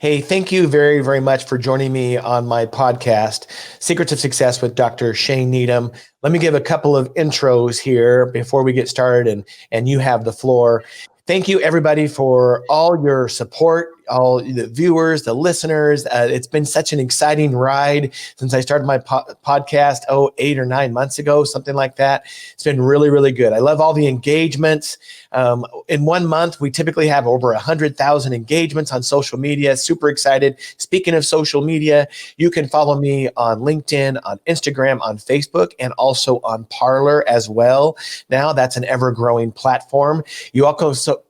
Hey, thank you very, very much for joining me on my podcast, Secrets of Success with Dr. Shane Needham. Let me give a couple of intros here before we get started, and you have the floor. Thank you, everybody, for all your support, all the viewers, the listeners. It's been such an exciting ride since I started my podcast, 8 or 9 months ago, something like that. It's been really, really good. I love all the engagements. In 1 month, we typically have over 100,000 engagements on social media. Super excited. Speaking of social media, you can follow me on LinkedIn, on Instagram, on Facebook, and also on Parler as well. Now that's an ever-growing platform. You also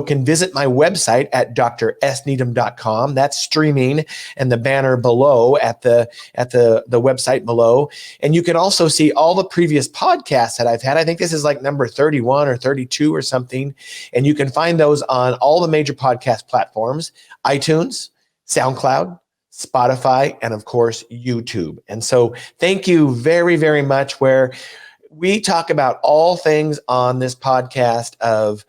can visit my website at drsneedham.com. That's streaming and the banner below at the website below. And you can also see all the previous podcasts that I've had. I think this is like number 31 or 32 or something. And you can find those on all the major podcast platforms, iTunes, SoundCloud, Spotify, and of course, YouTube. And so thank you very, very much, where we talk about all things on this podcast of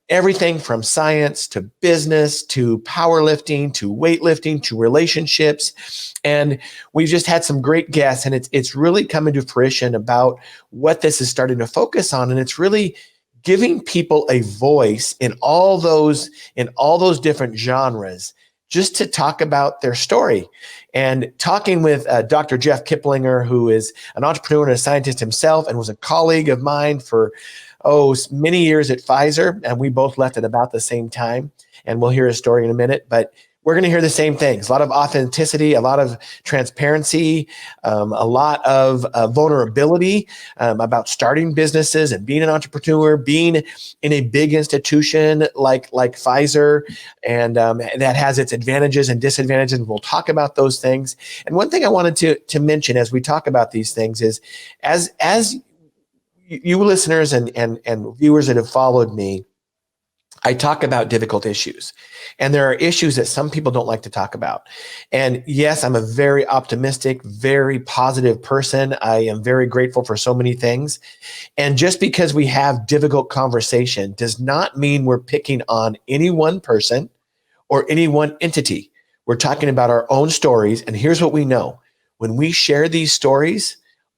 everything from science to business to powerlifting to weightlifting to relationships. And we've just had some great guests, and it's really coming to fruition about what this is starting to focus on. And it's really giving people a voice in all those different genres, just to talk about their story. And talking with Dr. Jeff Kiplinger, who is an entrepreneur and a scientist himself and was a colleague of mine for many years at Pfizer, and we both left at about the same time. And we'll hear his story in a minute, but we're going to hear the same things: a lot of authenticity, a lot of transparency, a lot of vulnerability about starting businesses and being an entrepreneur, being in a big institution like Pfizer, and that has its advantages and disadvantages. And we'll talk about those things. And one thing I wanted to mention as we talk about these things is, as you listeners and viewers that have followed me, I talk about difficult issues, and there are issues that some people don't like to talk about. And yes, I'm a very optimistic, very positive person. I am very grateful for so many things. And just because we have difficult conversation does not mean we're picking on any one person or any one entity. We're talking about our own stories. And here's what we know: when we share these stories,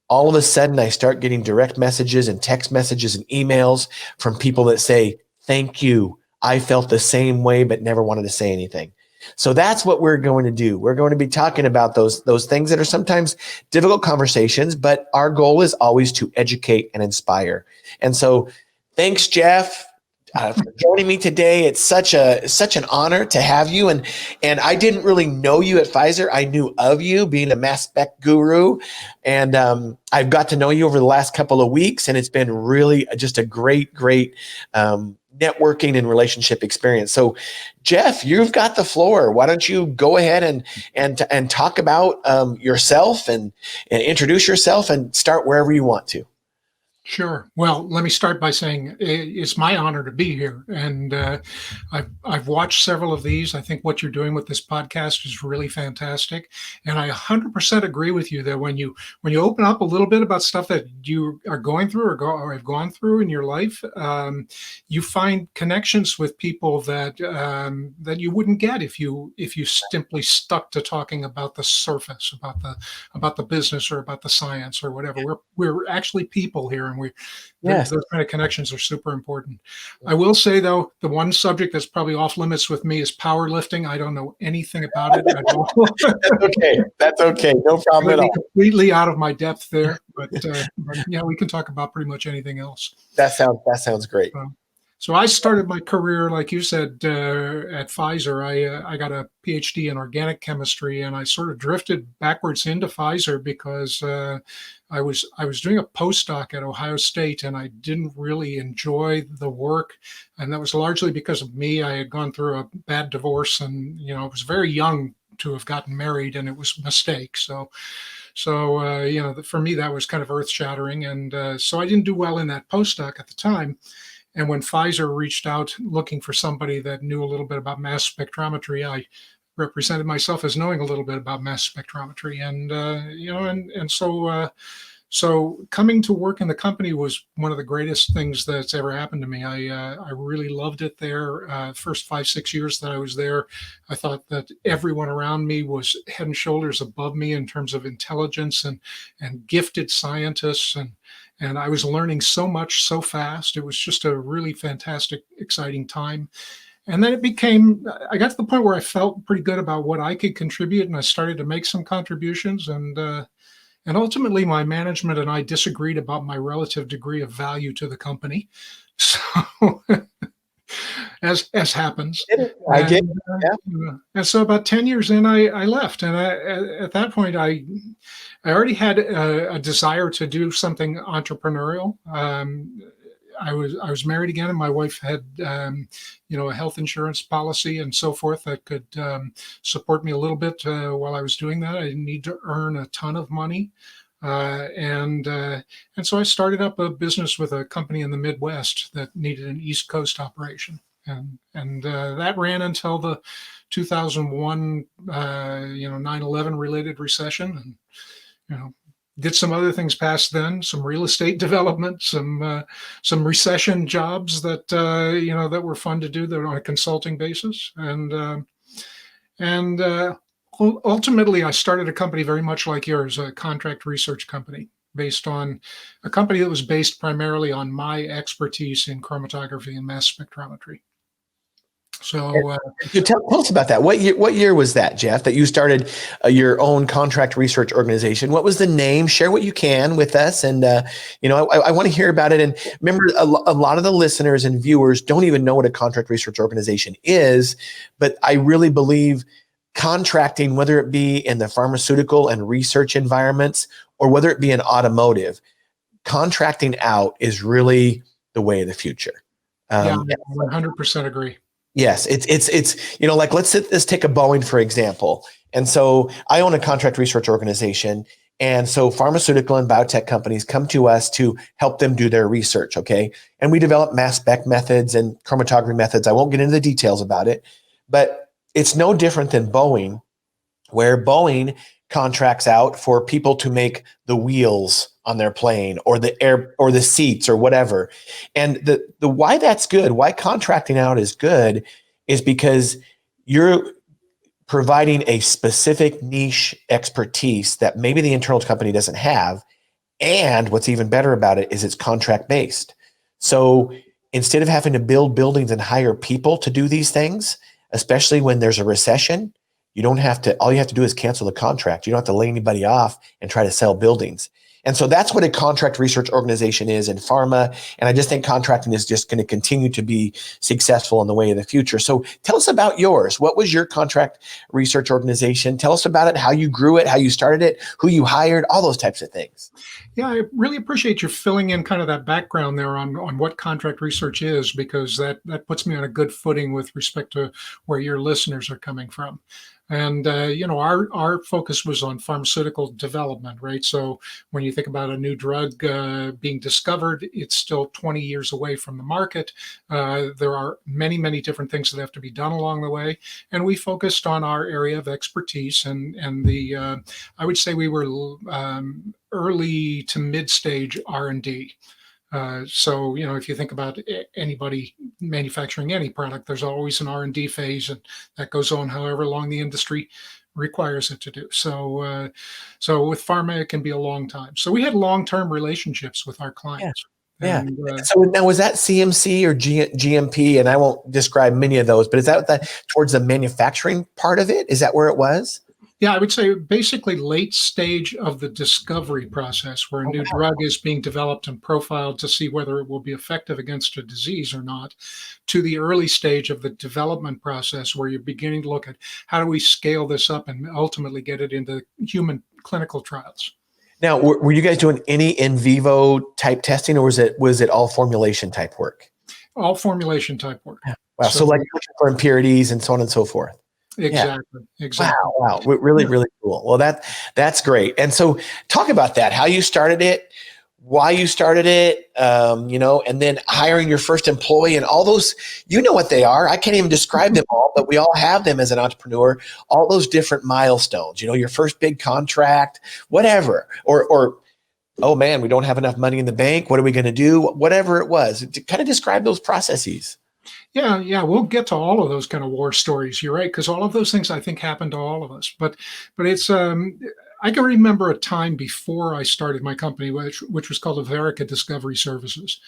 all of a sudden I start getting direct messages and text messages and emails from people that say, "Thank you. I felt the same way, but never wanted to say anything." So that's what we're going to do. We're going to be talking about those things that are sometimes difficult conversations, but our goal is always to educate and inspire. And so thanks, Jeff, for joining me today. It's such an honor to have you. And I didn't really know you at Pfizer. I knew of you being a mass spec guru. And I've got to know you over the last couple of weeks. And it's been really just a great networking and relationship experience. So Jeff, you've got the floor. Why don't you go ahead and talk about yourself and introduce yourself, and start wherever you want to. Sure. Well, let me start by saying it's my honor to be here, and I've watched several of these. I think what you're doing with this podcast is really fantastic, and I 100% agree with you that when you open up a little bit about stuff that you are going through or have gone through in your life, you find connections with people that you wouldn't get if you simply stuck to talking about the surface, about the business or about the science or whatever. We're actually people here. And those kind of connections are super important. I will say, though, the one subject that's probably off limits with me is powerlifting. I don't know anything about it at all. That's okay. No problem at all. Completely out of my depth there, but yeah, we can talk about pretty much anything else. That sounds great. So I started my career, like you said, at Pfizer. I got a PhD in organic chemistry, and I sort of drifted backwards into Pfizer because I was doing a postdoc at Ohio State, and I didn't really enjoy the work, and that was largely because of me. I had gone through a bad divorce, and I was very young to have gotten married, and it was a mistake. So for me that was kind of earth shattering, and so I didn't do well in that postdoc at the time. And when Pfizer reached out looking for somebody that knew a little bit about mass spectrometry, I represented myself as knowing a little bit about mass spectrometry, and So coming to work in the company was one of the greatest things that's ever happened to me. I really loved it there. First 5, 6 years that I was there, I thought that everyone around me was head and shoulders above me in terms of intelligence and gifted scientists, and I was learning so much so fast. It was just a really fantastic, exciting time. And then I got to the point where I felt pretty good about what I could contribute, and I started to make some contributions. And ultimately, my management and I disagreed about my relative degree of value to the company. So, as happens, I get, and so about 10 years in, I left, and at that point, I already had a desire to do something entrepreneurial. I was married again, and my wife had a health insurance policy and so forth that could support me a little bit while I was doing that. I didn't need to earn a ton of money, and so I started up a business with a company in the Midwest that needed an East Coast operation, and that ran until the 2001 9/11 related recession, and did some other things past then, some real estate development, some recession jobs that were fun to do that on a consulting basis, and ultimately I started a company very much like yours, a contract research company a company that was based primarily on my expertise in chromatography and mass spectrometry. So tell us about that. What year was that, Jeff, that you started your own contract research organization? What was the name? Share what you can with us. And, I want to hear about it. And remember, a lot of the listeners and viewers don't even know what a contract research organization is, but I really believe contracting, whether it be in the pharmaceutical and research environments or whether it be in automotive, contracting out is really the way of the future. Yeah, I 100% agree. Yes, it's like let's take a Boeing, for example. And so I own a contract research organization. And so pharmaceutical and biotech companies come to us to help them do their research, okay? And we develop mass spec methods and chromatography methods. I won't get into the details about it, but it's no different than Boeing, where Boeing contracts out for people to make the wheels on their plane or the seats or whatever. And the why that's good, why contracting out is good, is because you're providing a specific niche expertise that maybe the internal company doesn't have. And what's even better about it is it's contract based. So instead of having to build buildings and hire people to do these things, especially when there's a recession, all you have to do is cancel the contract. You don't have to lay anybody off and try to sell buildings. And so that's what a contract research organization is in pharma. And I just think contracting is just going to continue to be successful in the way of the future. So tell us about yours. What was your contract research organization? Tell us about it, how you grew it, how you started it, who you hired, all those types of things. Yeah, I really appreciate you filling in kind of that background there on what contract research is, because that puts me on a good footing with respect to where your listeners are coming from. And our focus was on pharmaceutical development, right? So when you think about a new drug being discovered, it's still 20 years away from the market. There are many, many different things that have to be done along the way, and we focused on our area of expertise. And I would say we were early to mid-stage R&D. So, if you think about anybody manufacturing any product, there's always an R&D phase, and that goes on however long the industry requires it to do. So, so with pharma, it can be a long time. So we had long-term relationships with our clients. Yeah. So now, was that CMC or GMP? And I won't describe many of those, but is that towards the manufacturing part of it? Is that where it was? Yeah, I would say basically late stage of the discovery process, where a new drug is being developed and profiled to see whether it will be effective against a disease or not, to the early stage of the development process, where you're beginning to look at how do we scale this up and ultimately get it into human clinical trials. Now, were you guys doing any in vivo type testing, or was it all formulation type work? All formulation type work. Yeah. Wow. So like for impurities and so on and so forth. Exactly. Yeah. Exactly. Wow. Really, really cool. Well, that's great. And so talk about that, how you started it, why you started it, and then hiring your first employee and all those, what they are. I can't even describe them all, but we all have them as an entrepreneur, all those different milestones, your first big contract, whatever, or oh man, we don't have enough money in the bank. What are we going to do? Whatever it was, to kind of describe those processes. Yeah, we'll get to all of those kind of war stories. You're right, because all of those things I think happen to all of us. But it's I can remember a time before I started my company, which was called Averica Discovery Services.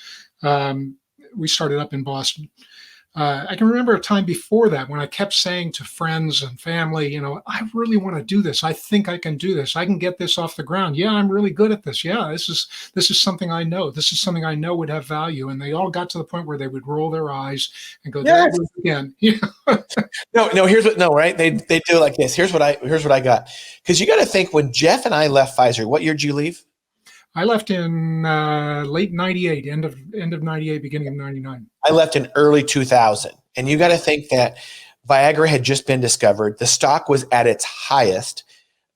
Um, we started up in Boston. I can remember a time before that when I kept saying to friends and family, I really want to do this. I think I can do this. I can get this off the ground. Yeah, I'm really good at this. Yeah, this is something I know. This is something I know would have value. And they all got to the point where they would roll their eyes and go, "There it is again." No, here's what, no, right? They do it like this. Here's what I got. Because you got to think, when Jeff and I left Pfizer, what year did you leave? I left in late '98, end of '98, beginning of '99. I left in early 2000. And you got to think that Viagra had just been discovered. The stock was at its highest.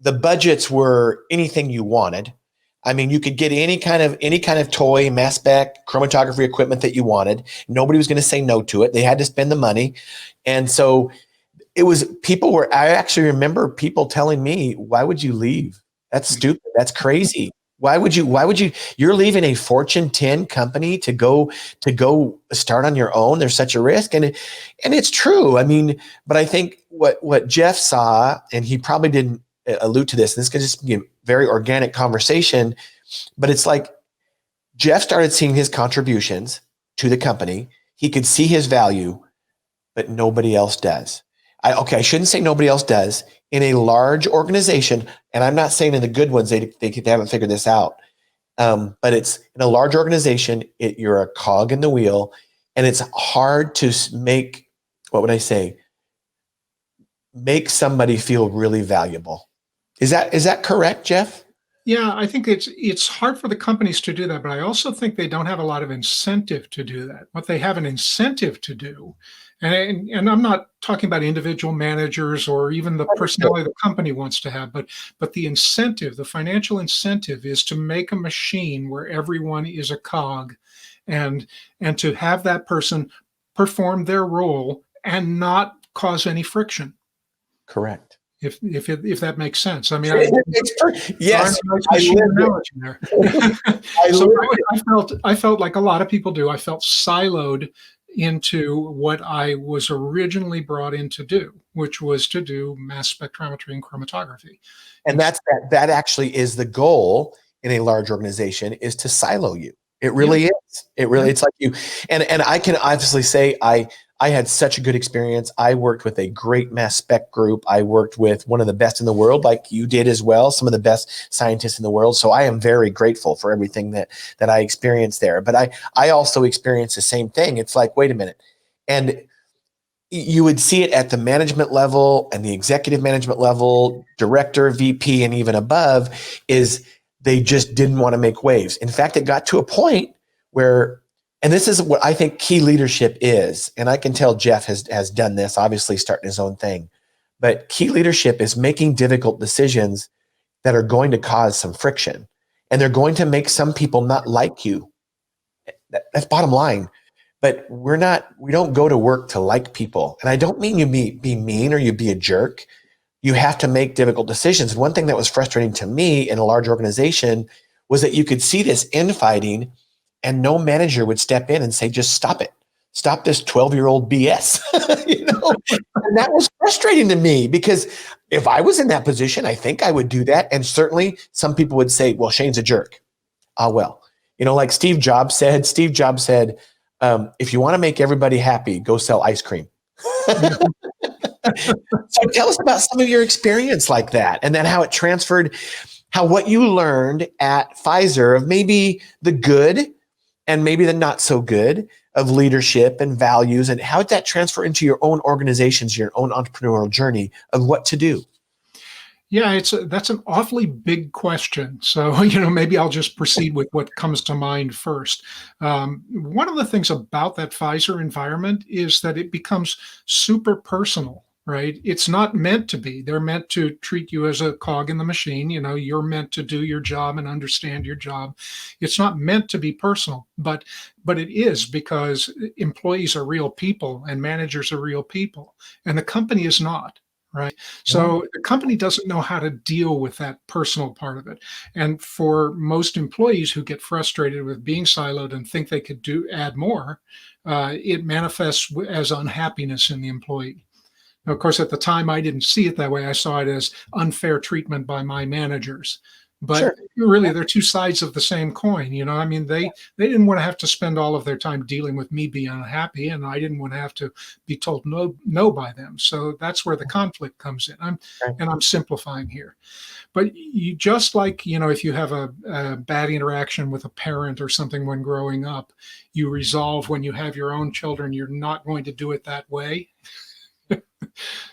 The budgets were anything you wanted. I mean, you could get any kind of toy, mass spec, chromatography equipment that you wanted. Nobody was going to say no to it. They had to spend the money. And so I actually remember people telling me, why would you leave? That's stupid. That's crazy. Why would you're leaving a Fortune 10 company to go start on your own? There's such a risk. And it's true. I mean, but I think what Jeff saw, and he probably didn't allude to this, and this could just be a very organic conversation, but it's like Jeff started seeing his contributions to the company. He could see his value, but nobody else does. I shouldn't say nobody else does. In a large organization, and I'm not saying in the good ones, they haven't figured this out, but it's in a large organization, you're a cog in the wheel, and it's hard to make, what would I say, make somebody feel really valuable. Is that correct, Jeff? Yeah, I think it's hard for the companies to do that, but I also think they don't have a lot of incentive to do that. What they have an incentive to do, and I'm not talking about individual managers or even the personality the company wants to have, but the incentive, the financial incentive, is to make a machine where everyone is a cog, and to have that person perform their role and not cause any friction. Correct. If that makes sense. I mean, yes, I felt like a lot of people do. I felt siloed into what I was originally brought in to do, which was to do mass spectrometry and chromatography. And that actually is the goal in a large organization, is to silo you. It really is. It really, it's like you, and I can obviously say I had such a good experience. I worked with a great mass spec group. I worked with one of the best in the world, like you did as well, some of the best scientists in the world. So I am very grateful for everything that I experienced there. But I also experienced the same thing. It's like, wait a minute. And you would see it at the management level and the executive management level, director, VP, and even above, is they just didn't want to make waves. In fact, it got to a point where, and this is what I think key leadership is, and I can tell Jeff has done this, obviously starting his own thing, but key leadership is making difficult decisions that are going to cause some friction, and they're going to make some people not like you. That's bottom line. But we don't go to work to like people. And I don't mean you be mean or you be a jerk. You have to make difficult decisions. One thing that was frustrating to me in a large organization was that you could see this infighting and no manager would step in and say, just stop it. Stop this 12-year-old BS. And that was frustrating to me, because if I was in that position, I think I would do that. And certainly some people would say, well, Shane's a jerk. Well, like Steve Jobs said, if you want to make everybody happy, go sell ice cream. So tell us about some of your experience like that, and then how it transferred, how what you learned at Pfizer of maybe the good and maybe the not so good of leadership and values, and how did that transfer into your own organizations, your own entrepreneurial journey of what to do? Yeah, that's an awfully big question. So, maybe I'll just proceed with what comes to mind first. One of the things about that Pfizer environment is that it becomes super personal, right? It's not meant to be. They're meant to treat you as a cog in the machine. You're meant to do your job and understand your job. It's not meant to be personal, but it is, because employees are real people and managers are real people, and the company is not. right? Mhm. So the company doesn't know how to deal with that personal part of it. And for most employees who get frustrated with being siloed and think they could add more, it manifests as unhappiness in the employee. Now, of course, at the time, I didn't see it that way. I saw it as unfair treatment by my managers. But Sure. really, they're two sides of the same coin. I mean, they didn't want to have to spend all of their time dealing with me being unhappy, and I didn't want to have to be told no by them. So that's where the conflict comes in. Right. I'm simplifying here. But you just like, if you have a bad interaction with a parent or something when growing up, you resolve when you have your own children, you're not going to do it that way.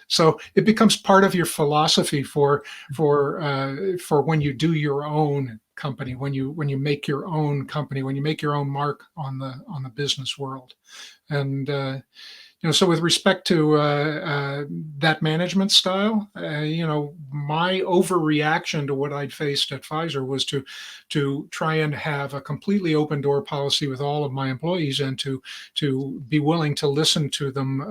So it becomes part of your philosophy for when you do your own company, when you make your own company, when you make your own mark on the business world. And so with respect to that management style, my overreaction to what I'd faced at Pfizer was to try and have a completely open door policy with all of my employees, and to be willing to listen to them,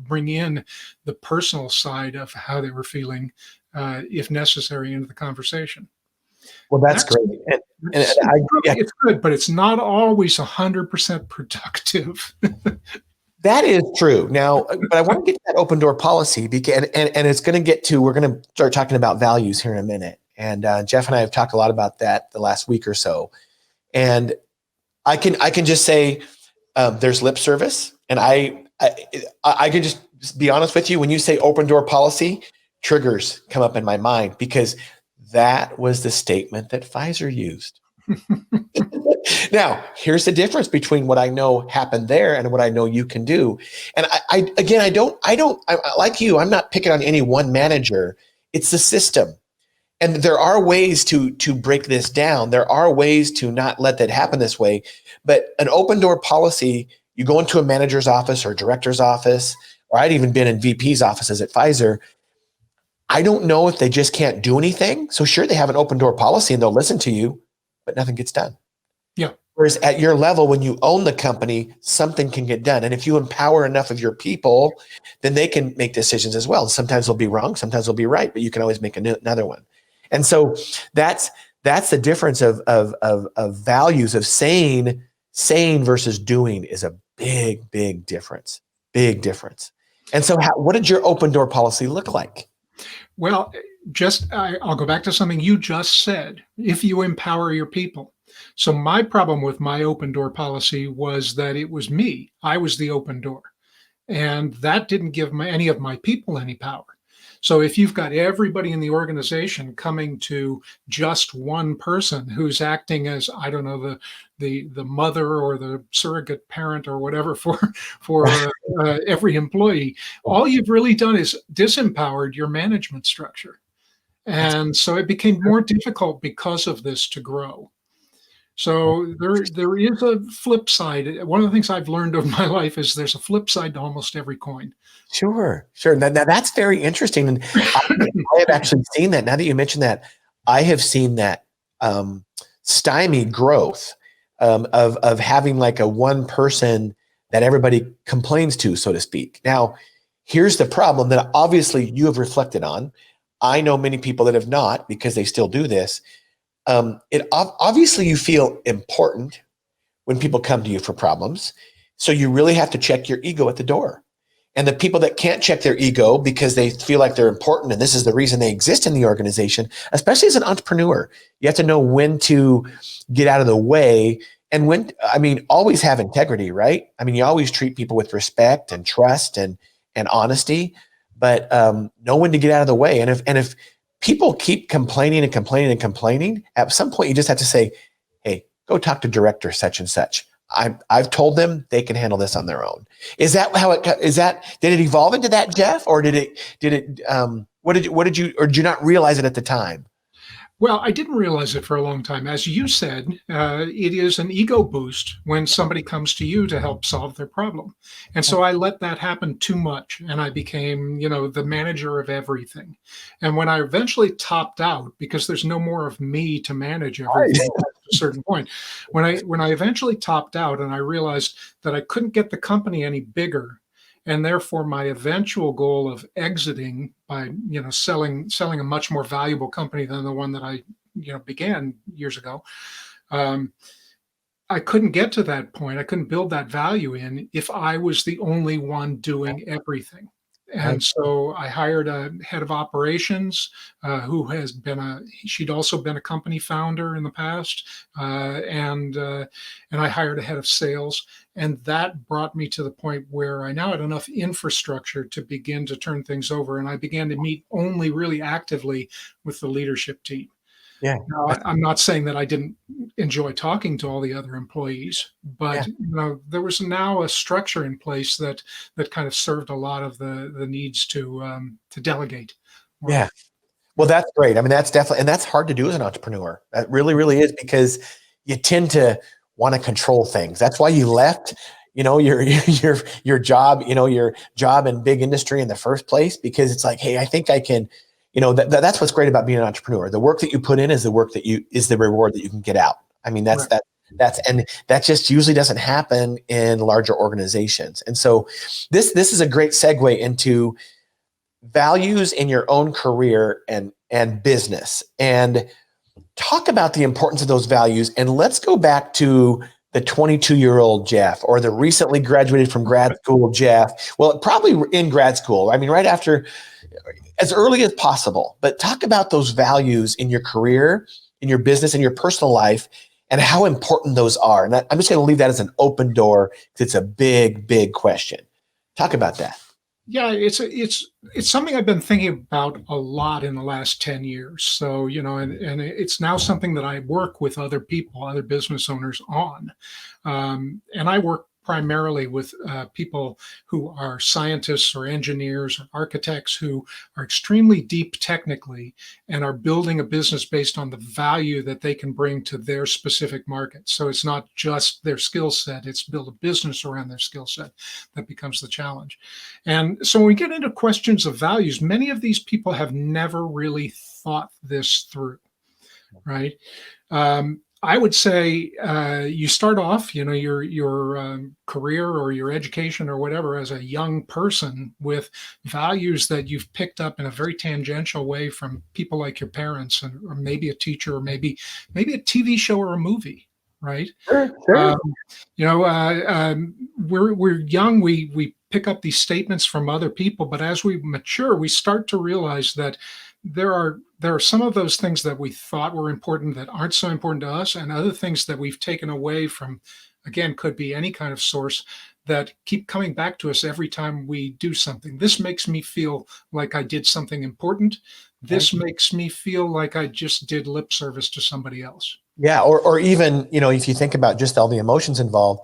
bring in the personal side of how they were feeling, if necessary, into the conversation. Well, that's That's great. And it's, I, yeah, it's good, but it's not always 100% productive. that is true. Now, but I want to get to that open door policy because, and it's going to get to, we're going to start talking about values here in a minute. And Jeff and I have talked a lot about that the last week or so. And I can just say there's lip service, and I can just be honest with you. When you say open door policy, triggers come up in my mind because that was the statement that Pfizer used. Now, here's the difference between what I know happened there and what I know you can do. And I like you, I'm not picking on any one manager. It's the system. And there are ways to break this down. There are ways to not let that happen this way. But an open door policy, you go into a manager's office or director's office, or I'd even been in VP's offices at Pfizer. I don't know if they just can't do anything. So sure, they have an open door policy and they'll listen to you, but nothing gets done. Yeah. Whereas at your level, when you own the company, something can get done. And if you empower enough of your people, then they can make decisions as well. Sometimes they'll be wrong, sometimes they'll be right, but you can always make another one. And so that's the difference of values of saying versus doing is a big difference. Big difference. And so what did your open door policy look like? Well, I'll go back to something you just said. If you empower your people. So my problem with my open door policy was that it was me. I was the open door. And that didn't give any of my people any power. So if you've got everybody in the organization coming to just one person who's acting as, I don't know, the mother or the surrogate parent or whatever for every employee, all you've really done is disempowered your management structure. And so it became more difficult because of this to grow. So there is a flip side. One of the things I've learned over my life is there's a flip side to almost every coin. Sure. Now that's very interesting. And I have actually seen that. Now that you mentioned that, I have seen that stymie growth of having like a one person that everybody complains to, so to speak. Now, here's the problem that obviously you have reflected on. I know many people that have not, because they still do this. Obviously you feel important when people come to you for problems. So you really have to check your ego at the door. And the people that can't check their ego because they feel like they're important and this is the reason they exist in the organization, especially as an entrepreneur, you have to know when to get out of the way and always have integrity, right? I mean, you always treat people with respect and trust and honesty, but know when to get out of the way. And if people keep complaining and complaining and complaining, at some point you just have to say, hey, go talk to director such and such. I've told them they can handle this on their own. Is that how did it evolve into that, Jeff? Or did you not realize it at the time? Well, I didn't realize it for a long time. As you said, it is an ego boost when somebody comes to you to help solve their problem. And so I let that happen too much. And I became, the manager of everything. And when I eventually topped out, because there's no more of me to manage everything at a certain point, when I eventually topped out and I realized that I couldn't get the company any bigger, and therefore my eventual goal of exiting by selling a much more valuable company than the one that I began years ago. I couldn't get to that point. I couldn't build that value in if I was the only one doing everything. Right. And so I hired a head of operations who she'd also been a company founder in the past, and I hired a head of sales, and that brought me to the point where I now had enough infrastructure to begin to turn things over, and I began to meet only really actively with the leadership team. Yeah. Now, I'm not saying that I didn't enjoy talking to all the other employees, Yeah. but there was now a structure in place that kind of served a lot of the needs to delegate work. Yeah. Well, that's great. I mean, that's definitely, and that's hard to do as an entrepreneur. That really, really is, because you tend to want to control things. That's why you left, your job, your job in big industry in the first place, because it's like, hey, I think I can, that's what's great about being an entrepreneur. The work that you put in is the work that is the reward that you can get out. I mean, and that just usually doesn't happen in larger organizations. And so this is a great segue into values in your own career and business, and talk about the importance of those values. And let's go back to the 22-year-old Jeff, or the recently graduated from grad school Jeff. Well, probably in grad school. I mean, right after, as early as possible. But talk about those values in your career, in your business, in your personal life, and how important those are. And I'm just going to leave that as an open door, because it's a big, big question. Talk about that. Yeah, it's something I've been thinking about a lot in the last 10 years. So, and it's now something that I work with other people, other business owners on. And I work primarily with people who are scientists or engineers or architects who are extremely deep technically and are building a business based on the value that they can bring to their specific market. So it's not just their skill set, it's build a business around their skill set that becomes the challenge. And so when we get into questions of values, many of these people have never really thought this through, right? I would say you start off, your career or your education or whatever as a young person with values that you've picked up in a very tangential way from people like your parents, or maybe a teacher, or maybe a TV show or a movie, right? Sure. We're young. We pick up these statements from other people, but as we mature, we start to realize that there are some of those things that we thought were important that aren't so important to us, and other things that we've taken away from, again, could be any kind of source, that keep coming back to us every time we do something. This makes me feel like I did something important. This makes me feel like I just did lip service to somebody else. Yeah. Or even, if you think about just all the emotions involved,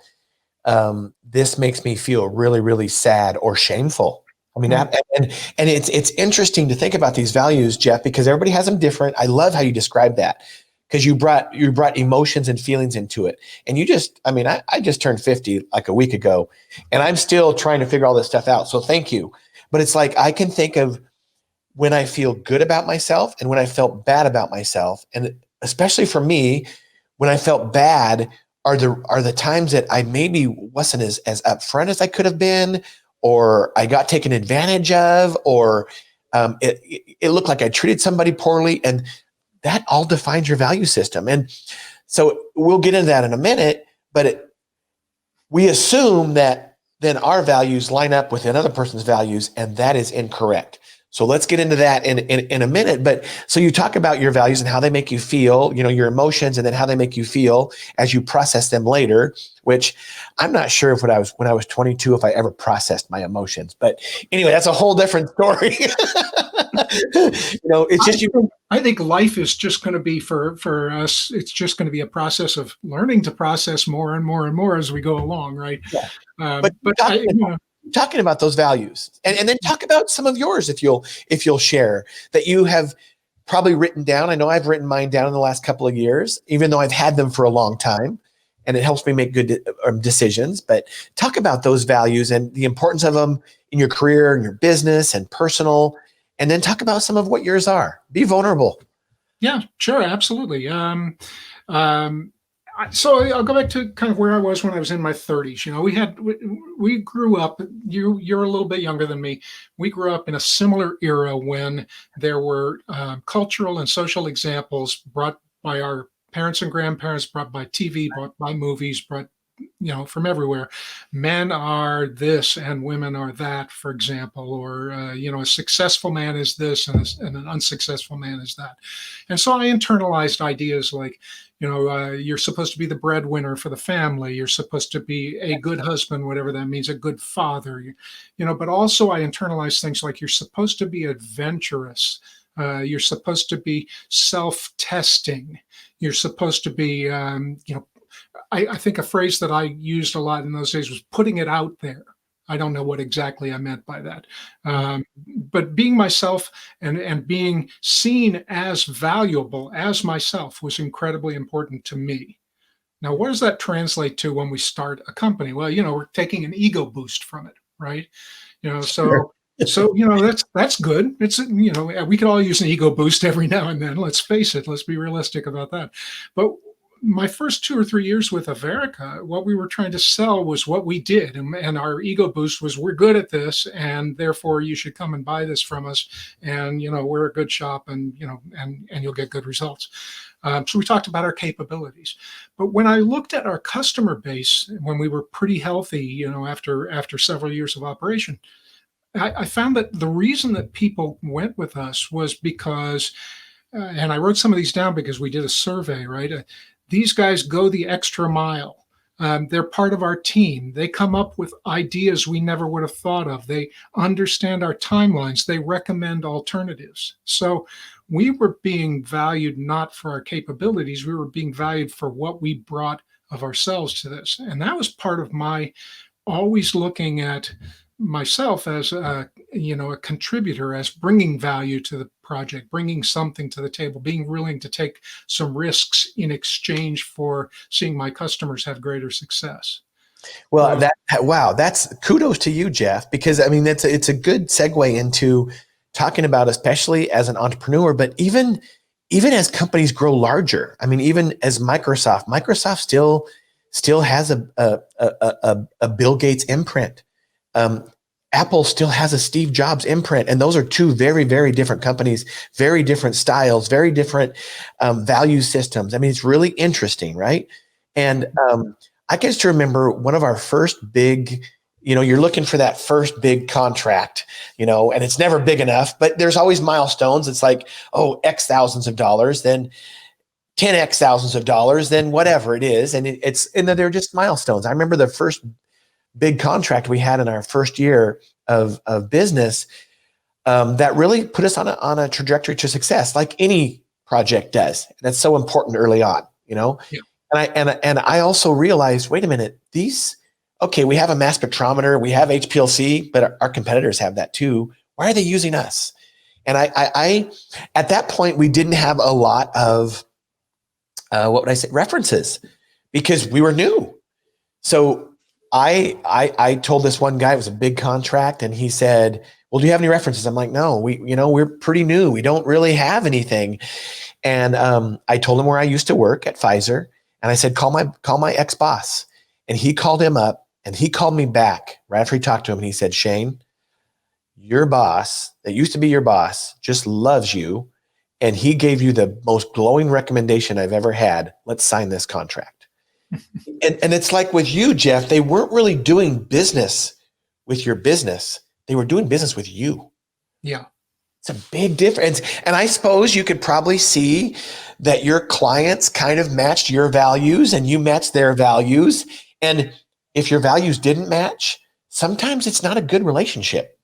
this makes me feel really, really sad or shameful. I mean, and it's interesting to think about these values, Jeff, because everybody has them different. I love how you describe that, because you brought emotions and feelings into it. And I just turned 50 like a week ago, and I'm still trying to figure all this stuff out. So thank you. But it's like, I can think of when I feel good about myself and when I felt bad about myself. And especially for me, when I felt bad are the times that I maybe wasn't as upfront as I could have been, or I got taken advantage of, or it looked like I treated somebody poorly, and that all defines your value system. And so we'll get into that in a minute, but we assume that then our values line up with another person's values, and that is incorrect. So let's get into that in a minute. But so you talk about your values and how they make you feel, your emotions, and then how they make you feel as you process them later, which I'm not sure if when I was 22, if I ever processed my emotions. But anyway, that's a whole different story. It's just I think life is just going to be for us. It's just going to be a process of learning to process more and more and more as we go along, right? Yeah. Talking about those values, and then talk about some of yours, if you'll share, that you have probably written down. I know I've written mine down in the last couple of years, even though I've had them for a long time, and it helps me make good decisions. But talk about those values and the importance of them in your career and your business and personal, and then talk about some of what yours are. Be vulnerable. Yeah, sure. Absolutely. So I'll go back to kind of where I was when I was in my 30s. You know, we grew up. You're a little bit younger than me. We grew up in a similar era when there were cultural and social examples brought by our parents and grandparents, brought by TV, brought by movies, brought from everywhere. Men are this and women are that, for example, or a successful man is this and an unsuccessful man is that. And so I internalized ideas like, you're supposed to be the breadwinner for the family. You're supposed to be a good husband, whatever that means, a good father. But also I internalized things like you're supposed to be adventurous. You're supposed to be self-testing. You're supposed to be, I think a phrase that I used a lot in those days was putting it out there. I don't know what exactly I meant by that. But being myself and being seen as valuable as myself was incredibly important to me. Now, what does that translate to when we start a company? Well, we're taking an ego boost from it, right? Sure. So that's good. It's we could all use an ego boost every now and then. Let's face it. Let's be realistic about that. But my first 2 or 3 years with Averica, what we were trying to sell was what we did, and our ego boost was we're good at this, and therefore you should come and buy this from us, and we're a good shop, and and you'll get good results. So we talked about our capabilities, but when I looked at our customer base when we were pretty healthy, after several years of operation, I found that the reason that people went with us was because, and I wrote some of these down because we did a survey, right? These guys go the extra mile. They're part of our team. They come up with ideas we never would have thought of. They understand our timelines. They recommend alternatives. So we were being valued not for our capabilities. We were being valued for what we brought of ourselves to this. And that was part of my always looking at myself as a contributor, as bringing value to the project, bringing something to the table, being willing to take some risks in exchange for seeing my customers have greater success. Well, wow, that's kudos to you, Jeff, because I mean it's a good segue into talking about, especially as an entrepreneur, but even as companies grow larger. I mean, even as Microsoft still has a Bill Gates imprint. Apple still has a Steve Jobs imprint, and those are two very, very different companies, very different styles, very different value systems. I mean, it's really interesting, right? And I can just remember one of our first big, you're looking for that first big contract, and it's never big enough, but there's always milestones. It's like, oh, X thousands of dollars, then 10X thousands of dollars, then whatever it is. And and they're just milestones. I remember the first big contract we had in our first year of business that really put us on a trajectory to success, like any project does. That's so important early on, Yeah. And I also realized, wait a minute, okay, we have a mass spectrometer, we have HPLC, but our competitors have that too. Why are they using us? And I at that point, we didn't have a lot of what would I say, references, because we were new. So I told this one guy, it was a big contract, and he said, well, do you have any references? I'm like, no, we're pretty new. We don't really have anything. And I told him where I used to work at Pfizer, and I said, call my ex-boss. And he called him up, and he called me back right after he talked to him, and he said, Shane, your boss that used to be your boss just loves you, and he gave you the most glowing recommendation I've ever had. Let's sign this contract. And it's like with you, Jeff, they weren't really doing business with your business. They were doing business with you. Yeah. It's a big difference. And I suppose you could probably see that your clients kind of matched your values and you matched their values. And if your values didn't match, sometimes it's not a good relationship,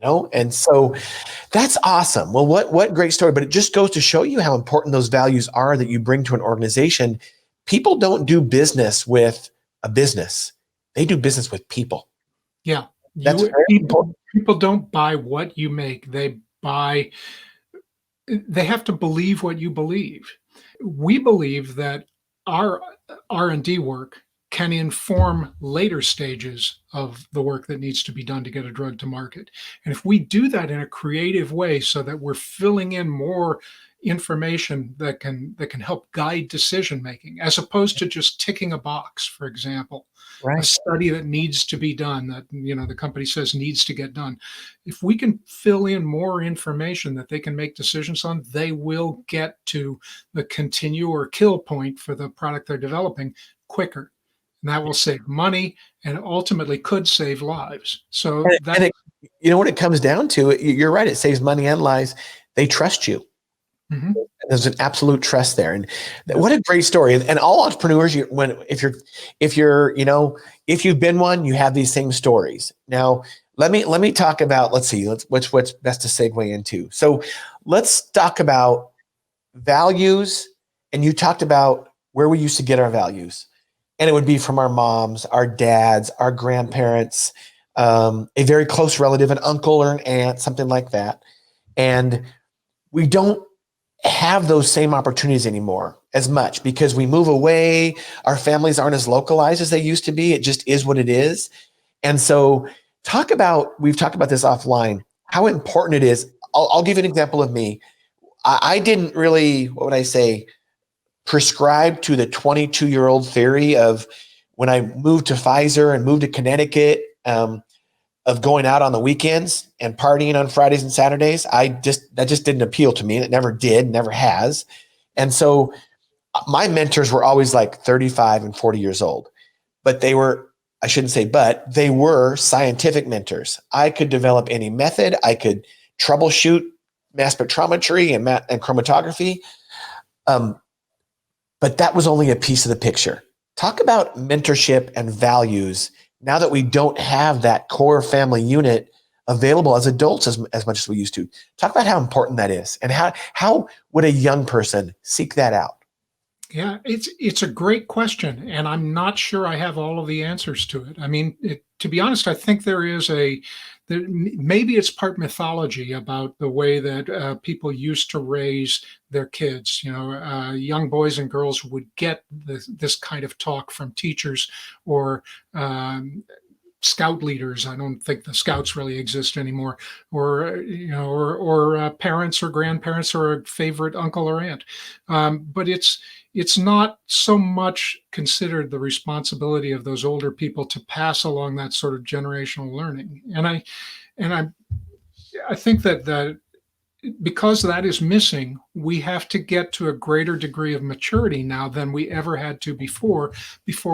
And so that's awesome. Well, what great story, but it just goes to show you how important those values are that you bring to an organization. People don't do business with a business. They do business with people. Yeah. That's very important. People don't buy what you make. They have to believe what you believe. We believe that our R&D work can inform later stages of the work that needs to be done to get a drug to market. And if we do that in a creative way so that we're filling in more information that can help guide decision making, as opposed to just ticking a box. For example, a Right. study that needs to be done, that the company says needs to get done. If we can fill in more information that they can make decisions on, they will get to the continue or kill point for the product they're developing quicker. And that will save money and ultimately could save lives. So And that. you know what it comes down to? You're right. It saves money and lives. They trust you. Mhm. There's an absolute trust there, and Yeah. what a great story. And all entrepreneurs, if you've been one, you have these same stories. Now, let me talk about. Let's see. What's best to segue into. So, let's talk about values. And you talked about where we used to get our values, and it would be from our moms, our dads, our grandparents, a very close relative, an uncle or an aunt, something like that, and we don't have those same opportunities anymore as much because we move away. Our families aren't as localized as they used to be. It just is what it is. And so we've talked about this offline, how important it is. I'll give you an example of me. I didn't really, what would I say, prescribe to the 22-year-old theory of when I moved to Pfizer and moved to Connecticut, of going out on the weekends and partying on Fridays and Saturdays. That just didn't appeal to me. And it never did, never has. And so my mentors were always like 35 and 40 years old, but I shouldn't say, but they were scientific mentors. I could develop any method. I could troubleshoot mass spectrometry and chromatography. But that was only a piece of the picture. Talk about mentorship and values now that we don't have that core family unit available as adults as much as we used to. Talk about how important that is, and how would a young person seek that out? Yeah, it's a great question, and I'm not sure I have all of the answers to it. I mean, to be honest, I think maybe it's part mythology about the way that people used to raise their kids. Young boys and girls would get this kind of talk from teachers or scout leaders. I don't think the scouts really exist anymore, or parents or grandparents or a favorite uncle or aunt. But it's not so much considered the responsibility of those older people to pass along that sort of generational learning. And I think that because that is missing, we have to get to a greater degree of maturity now than we ever had to before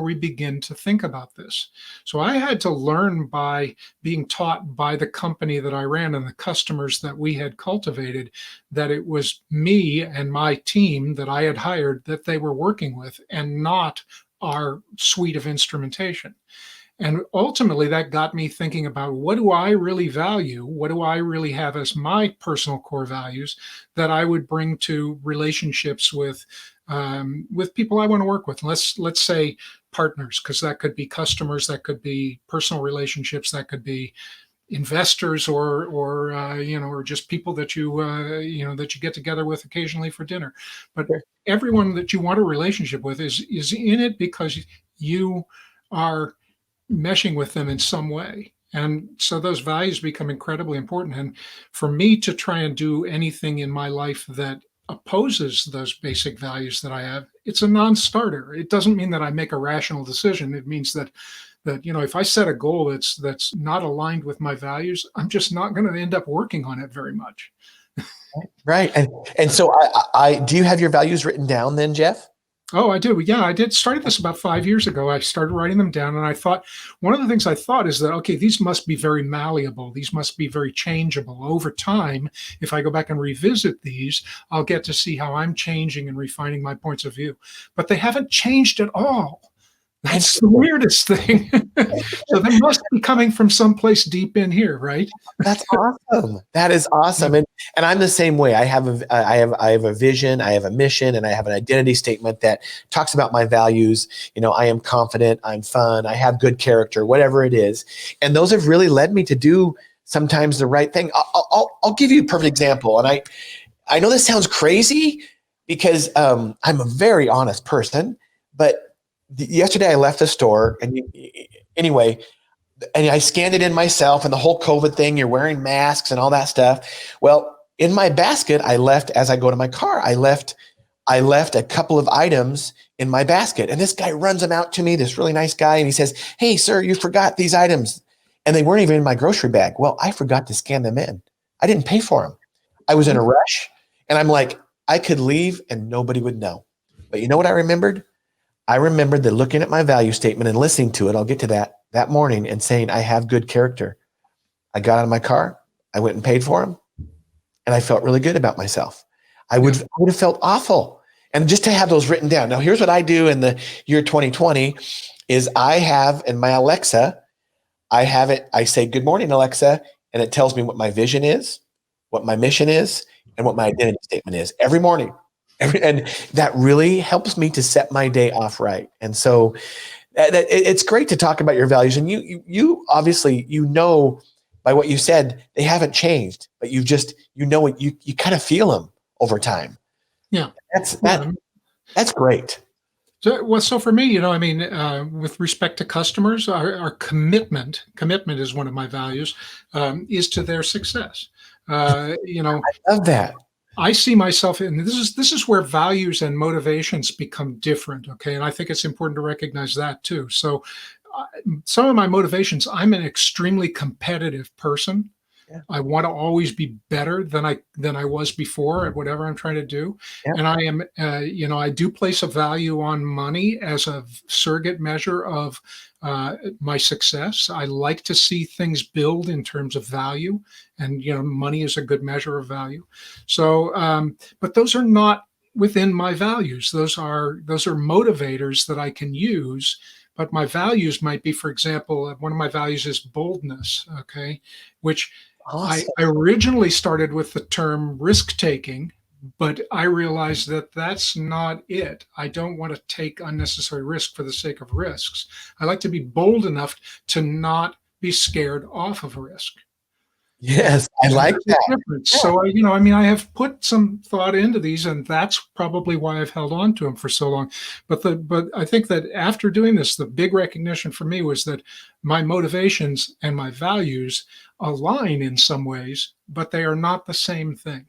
we begin to think about this. So I had to learn by being taught by the company that I ran and the customers that we had cultivated, that it was me and my team that I had hired that they were working with, and not our suite of instrumentation. And ultimately, that got me thinking about, what do I really value? What do I really have as my personal core values that I would bring to relationships with people I want to work with? Let's say partners, because that could be customers, that could be personal relationships, that could be investors, or just people that you get together with occasionally for dinner. But Sure. everyone that you want a relationship with is in it because you are meshing with them in some way. And so those values become incredibly important. And for me to try and do anything in my life that opposes those basic values that I have, it's a non-starter. It doesn't mean that I make a rational decision. It means that if I set a goal that's not aligned with my values, I'm just not going to end up working on it very much. Right. And so I do you have your values written down then, Jeff? Oh, I do. Yeah, I did. Started this about 5 years ago. I started writing them down, and I thought, one of the things I thought is that, okay, these must be very malleable. These must be very changeable over time. If I go back and revisit these, I'll get to see how I'm changing and refining my points of view. But they haven't changed at all. That's the weirdest thing. So they must be coming from someplace deep in here, right? That's awesome. That is awesome. And I'm the same way. I have a vision, I have a mission, and I have an identity statement that talks about my values. I am confident, I'm fun, I have good character, whatever it is. And those have really led me to do sometimes the right thing. I'll give you a perfect example. And I know this sounds crazy because I'm a very honest person, but yesterday I left the store and anyway, and I scanned it in myself, and the whole COVID thing, you're wearing masks and all that stuff. Well, in my basket, I left, as I go to my car, I left a couple of items in my basket. And this guy runs them out to me, this really nice guy. And he says, "Hey, sir, you forgot these items." And they weren't even in my grocery bag. Well, I forgot to scan them in. I didn't pay for them. I was in a rush. And I'm like, I could leave and nobody would know. But you know what I remembered? I remembered that looking at my value statement and listening to it, I'll get to that morning, and saying, I have good character. I got out of my car. I went and paid for them. And I felt really good about myself. I would have felt awful. And just to have those written down. Now, here's what I do in the year 2020 is I have in my Alexa, I say, "Good morning, Alexa." And it tells me what my vision is, what my mission is, and what my identity statement is every morning. And that really helps me to set my day off right. And so it's great to talk about your values. And you obviously, by what you said, they haven't changed, but you kind of feel them over time. Yeah. That's great. So for me, with respect to customers, our commitment is one of my values, is to their success. I love that. I see myself in this is where values and motivations become different. Okay. And I think it's important to recognize that too. So some of my motivations, I'm an extremely competitive person. Yeah. I want to always be better than I was before at whatever I'm trying to do. Yeah. And I am, I do place a value on money as a surrogate measure of my success. I like to see things build in terms of value, and money is a good measure of value. So, but those are not within my values. Those are motivators that I can use. But my values might be, for example, one of my values is boldness. Okay, which Awesome. I originally started with the term risk taking, but I realized that that's not it. I don't want to take unnecessary risk for the sake of risks. I like to be bold enough to not be scared off of risk. Yes, I like that. Yeah. So, I have put some thought into these, and that's probably why I've held on to them for so long. But I think that after doing this, the big recognition for me was that my motivations and my values align in some ways, but they are not the same thing.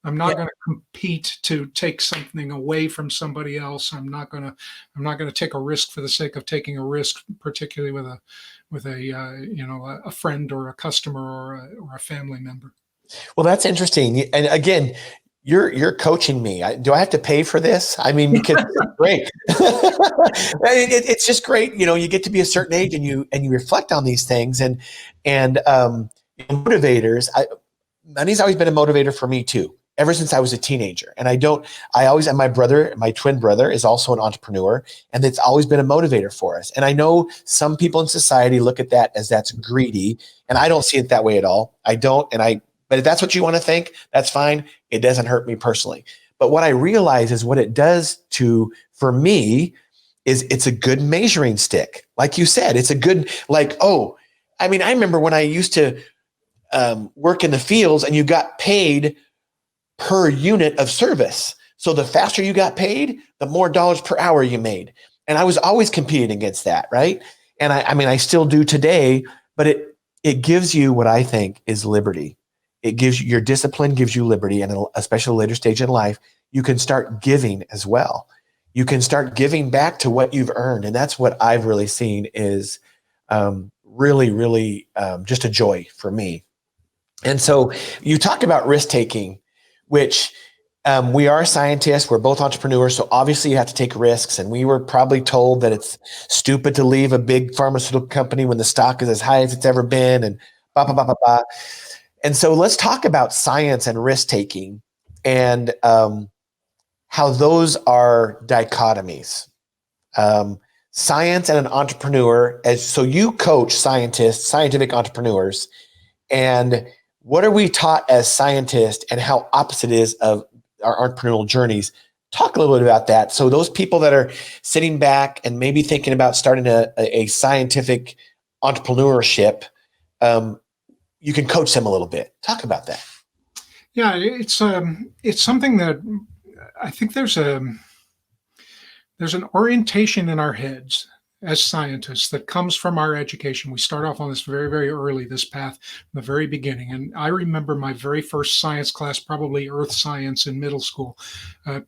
I'm not going to compete to take something away from somebody else. I'm not going to take a risk for the sake of taking a risk, particularly with a friend or a customer or a family member. Well, that's interesting. And again, you're coaching me. Do I have to pay for this? I mean, because it's great. It's just great. You get to be a certain age and you reflect on these things and motivators. Money's always been a motivator for me too, ever since I was a teenager. And my twin brother is also an entrepreneur, and it's always been a motivator for us. And I know some people in society look at that as that's greedy, and I don't see it that way at all. I don't. But if that's what you want to think, that's fine. It doesn't hurt me personally. But what I realize is what it does for me is it's a good measuring stick. Like you said, it's a good, I remember when I used to work in the fields and you got paid per unit of service. So the faster you got paid, the more dollars per hour you made. And I was always competing against that, right? And I still do today, but it gives you what I think is liberty. It gives you, your discipline gives you liberty, and especially a later stage in life, you can start giving as well. You can start giving back to what you've earned. And that's what I've really seen is really, really just a joy for me. And so you talk about risk taking, which we are scientists. We're both entrepreneurs. So obviously you have to take risks. And we were probably told that it's stupid to leave a big pharmaceutical company when the stock is as high as it's ever been, and blah, blah, blah, blah, blah. And so let's talk about science and risk taking and how those are dichotomies. Science and an entrepreneur, so you coach scientists, scientific entrepreneurs, and what are we taught as scientists and how opposite it is of our entrepreneurial journeys? Talk a little bit about that. So those people that are sitting back and maybe thinking about starting a scientific entrepreneurship, you can coach them a little bit. Talk about that. Yeah, it's something that I think there's an orientation in our heads as scientists that comes from our education. We start off on this very, very early, this path from the very beginning. And I remember my very first science class, probably earth science in middle school,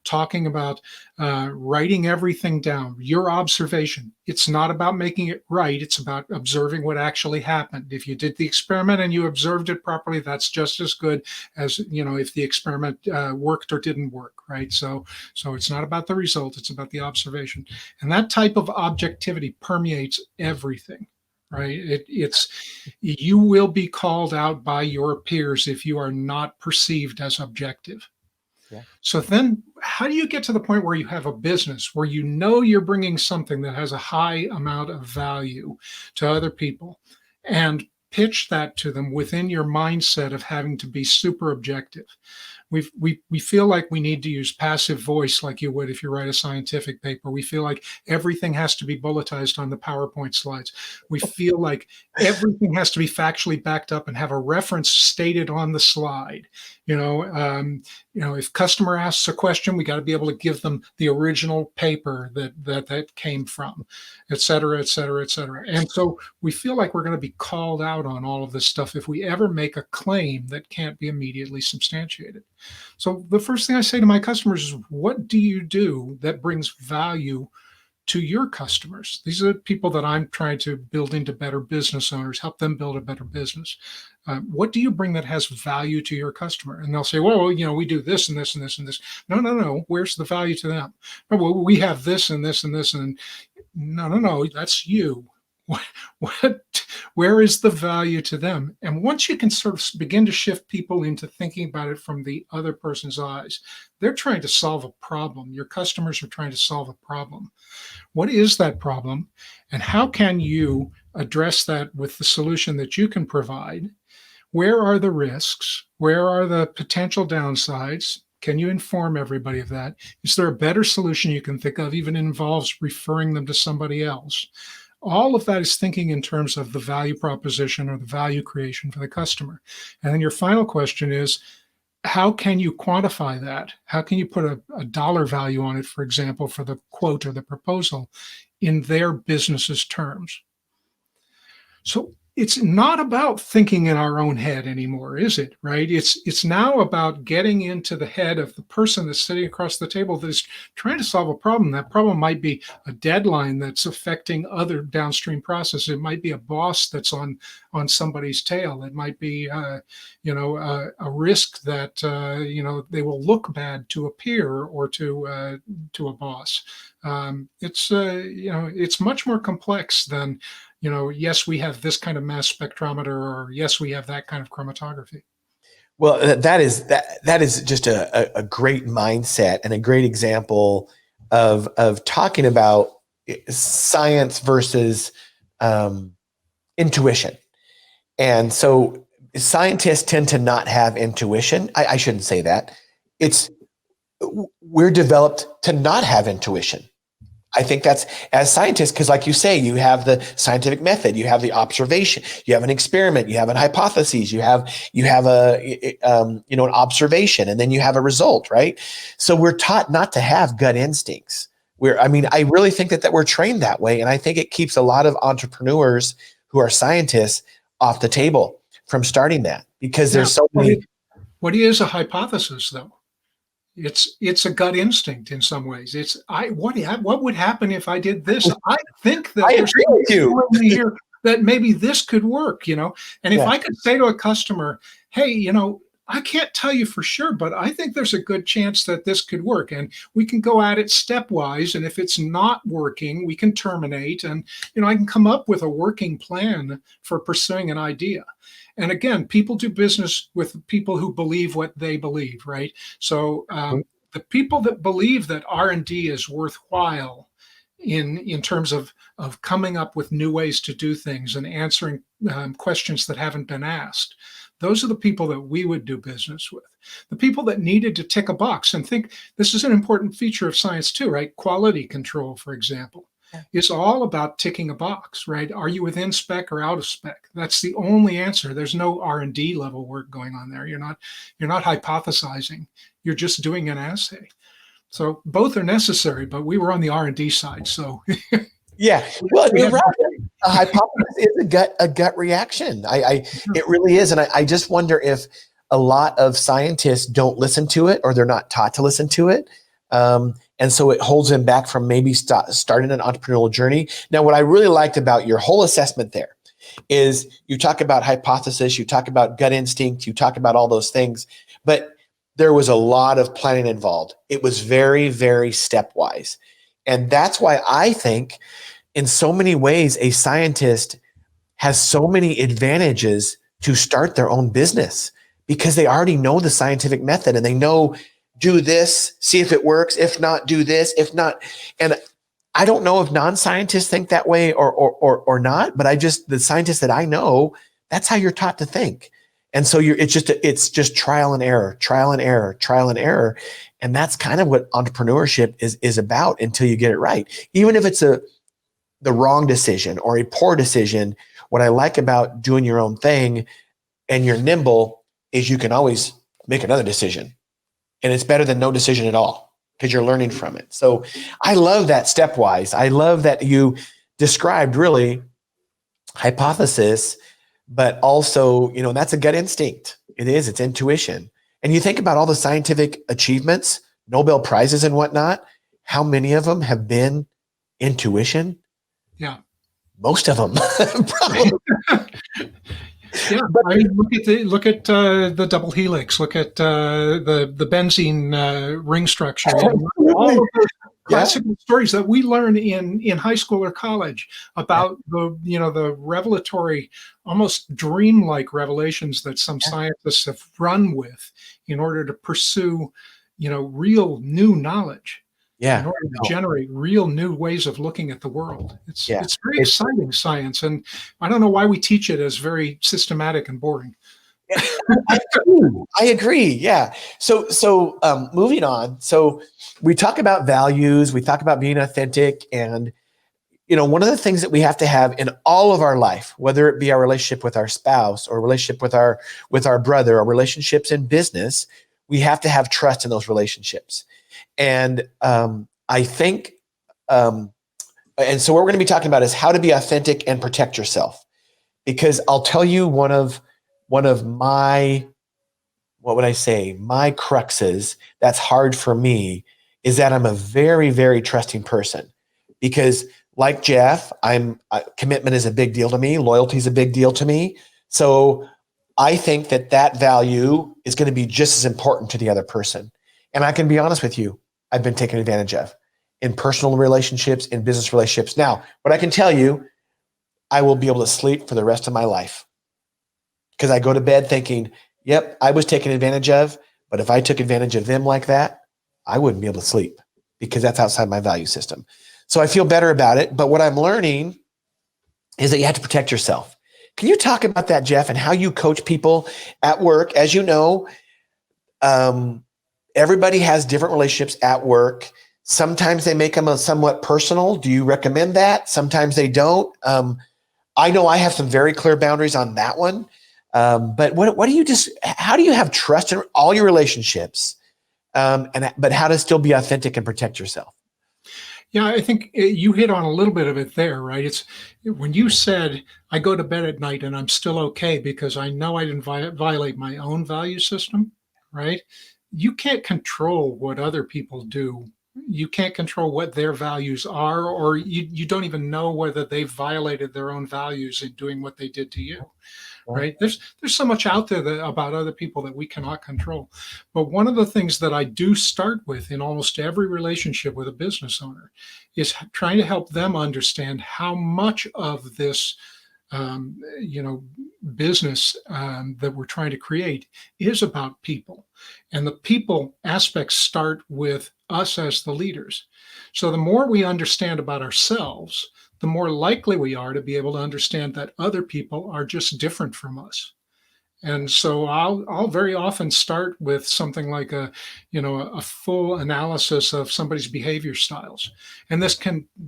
talking about writing everything down, your observation. It's not about making it right. It's about observing what actually happened. If you did the experiment and you observed it properly, that's just as good as, if the experiment worked or didn't work, right? So it's not about the result, it's about the observation. And that type of objectivity permeates everything, right? You will be called out by your peers if you are not perceived as objective. Yeah. So then how do you get to the point where you have a business where you're bringing something that has a high amount of value to other people and pitch that to them within your mindset of having to be super objective? We feel like we need to use passive voice like you would if you write a scientific paper. We feel like everything has to be bulletized on the PowerPoint slides. We feel like everything has to be factually backed up and have a reference stated on the slide. If customer asks a question, we got to be able to give them the original paper that came from, et cetera, et cetera, et cetera. And so we feel like we're going to be called out on all of this stuff if we ever make a claim that can't be immediately substantiated. So the first thing I say to my customers is, what do you do that brings value to your customers? These are the people that I'm trying to build into better business owners, help them build a better business. What do you bring that has value to your customer? And they'll say, well, we do this and this and this and this. No. Where's the value to them? Oh, well, we have this and this and this. And no, that's you. Where is the value to them? And once you can sort of begin to shift people into thinking about it from the other person's eyes, they're trying to solve a problem. Your customers are trying to solve a problem. What is that problem? And how can you address that with the solution that you can provide? Where are the risks? Where are the potential downsides? Can you inform everybody of that? Is there a better solution you can think of, even involves referring them to somebody else? All of that is thinking in terms of the value proposition or the value creation for the customer. And then your final question is, how can you quantify that? How can you put a dollar value on it, for example, for the quote or the proposal in their business's terms? So it's not about thinking in our own head anymore, is it? Right? It's now about getting into the head of the person that's sitting across the table that is trying to solve a problem. That problem might be a deadline that's affecting other downstream processes. It might be a boss that's on somebody's tail. It might be a risk that they will look bad to a peer or to a boss. It's much more complex than, yes, we have this kind of mass spectrometer, or yes, we have that kind of chromatography. Well, that is just a great mindset and a great example of talking about science versus intuition. And so scientists tend to not have intuition. I shouldn't say that. We're developed to not have intuition. I think that's, as scientists, because like you say, you have the scientific method, you have the observation, you have an experiment, you have an hypothesis, you have an observation, and then you have a result, right? So we're taught not to have gut instincts. I really think that we're trained that way, and I think it keeps a lot of entrepreneurs who are scientists off the table from starting that, because there's so many. What is a hypothesis, though? It's a gut instinct in some ways. What would happen if I did this? I think that there's something here that maybe this could work, And if I could say to a customer, hey, I can't tell you for sure, but I think there's a good chance that this could work. And we can go at it stepwise. And if it's not working, we can terminate. And, I can come up with a working plan for pursuing an idea. And again, people do business with people who believe what they believe, right? So the people that believe that R&D is worthwhile in terms of coming up with new ways to do things and answering questions that haven't been asked, those are the people that we would do business with. The people that needed to tick a box and think this is an important feature of science too, right? Quality control, for example. It's all about ticking a box, right? Are you within spec or out of spec? That's the only answer. There's no R&D level work going on there. You're not hypothesizing. You're just doing an assay. So both are necessary, but we were on the R&D side. So Yeah. Well, We you're had right. A hypothesis is a gut reaction. It really is. And I just wonder if a lot of scientists don't listen to it, or they're not taught to listen to it. And so it holds them back from maybe starting an entrepreneurial journey. Now, what I really liked about your whole assessment there is you talk about hypothesis, you talk about gut instinct, you talk about all those things, but there was a lot of planning involved. It was very, very stepwise. And that's why I think in so many ways, a scientist has so many advantages to start their own business because they already know the scientific method and they know, do this, see if it works. If not, do this. If not, and I don't know if non-scientists think that way or not, but the scientists that I know, that's how you're taught to think. And so it's just trial and error, trial and error, trial and error. And that's kind of what entrepreneurship is about until you get it right. Even if it's the wrong decision or a poor decision, what I like about doing your own thing and you're nimble is you can always make another decision. And it's better than no decision at all because you're learning from it. So I love that stepwise. I love that you described really hypothesis, but also, that's a gut instinct. It is, it's intuition. And you think about all the scientific achievements, Nobel Prizes and whatnot, how many of them have been intuition? Yeah. Most of them. Probably. Yeah, I mean, look at the double helix. Look at the benzene ring structure. All of those classical stories that we learn in high school or college about the revelatory, almost dreamlike revelations that some scientists have run with in order to pursue, real new knowledge. Yeah. In order to generate real new ways of looking at the world. It's very exciting science. And I don't know why we teach it as very systematic and boring. I agree. Yeah. So moving on. So we talk about values, we talk about being authentic. And, one of the things that we have to have in all of our life, whether it be our relationship with our spouse or relationship with our brother or relationships in business, we have to have trust in those relationships. And I think, and so what we're going to be talking about is how to be authentic and protect yourself. Because I'll tell you one of my, what would I say, my cruxes that's hard for me is that I'm a very, very trusting person. Because like Jeff, commitment is a big deal to me. Loyalty is a big deal to me. So I think that value is going to be just as important to the other person. And I can be honest with you, I've been taken advantage of in personal relationships, in business relationships. Now, what I can tell you, I will be able to sleep for the rest of my life because I go to bed thinking, yep, I was taken advantage of, but if I took advantage of them like that, I wouldn't be able to sleep because that's outside my value system. So I feel better about it. But what I'm learning is that you have to protect yourself. Can you talk about that, Jeff, and how you coach people at work? As you know, everybody has different relationships at work. Sometimes they make them somewhat personal. Do you recommend that? Sometimes they don't. I know I have some very clear boundaries on that one. But how do you have trust in all your relationships? But how to still be authentic and protect yourself? Yeah, I think you hit on a little bit of it there, right? It's when you said, I go to bed at night and I'm still okay because I know I didn't violate my own value system, right? You can't control what other people do. You can't control what their values are, or you don't even know whether they've violated their own values in doing what they did to you. Right? There's so much out there about other people that we cannot control. But one of the things that I do start with in almost every relationship with a business owner is trying to help them understand how much of this business that we're trying to create is about people. And the people aspects start with us as the leaders. So the more we understand about ourselves, the more likely we are to be able to understand that other people are just different from us. And so I'll very often start with something like a full analysis of somebody's behavior styles. And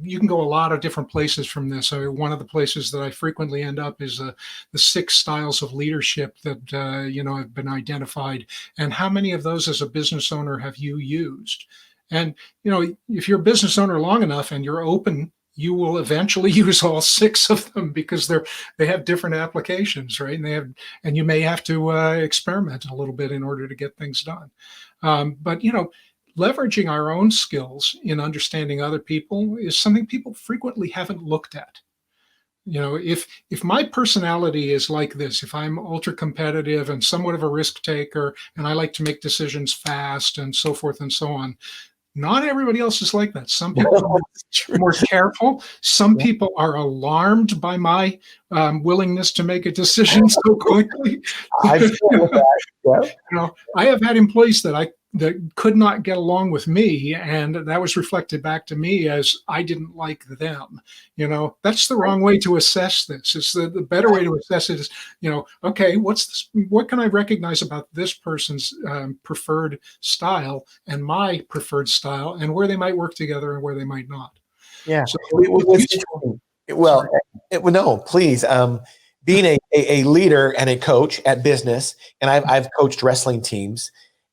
you can go a lot of different places from this. One of the places that I frequently end up is the 6 styles of leadership that have been identified. And how many of those as a business owner have you used? And if you're a business owner long enough and you're open, you will eventually use all six of them because they have different applications, right? And you may have to experiment a little bit in order to get things done. But leveraging our own skills in understanding other people is something people frequently haven't looked at. If my personality is like this, if I'm ultra competitive and somewhat of a risk taker, and I like to make decisions fast and so forth and so on, not everybody else is like that. Some people are more careful. Some people are alarmed by my willingness to make a decision so quickly. I feel that. Yeah. I have had employees that could not get along with me, and that was reflected back to me as I didn't like them. That's the wrong way to assess this. It's the better way to assess it is, okay, what can I recognize about this person's preferred style and my preferred style, and where they might work together and where they might not. Yeah. So, no, please. Being a leader and a coach at business, and I've coached wrestling teams,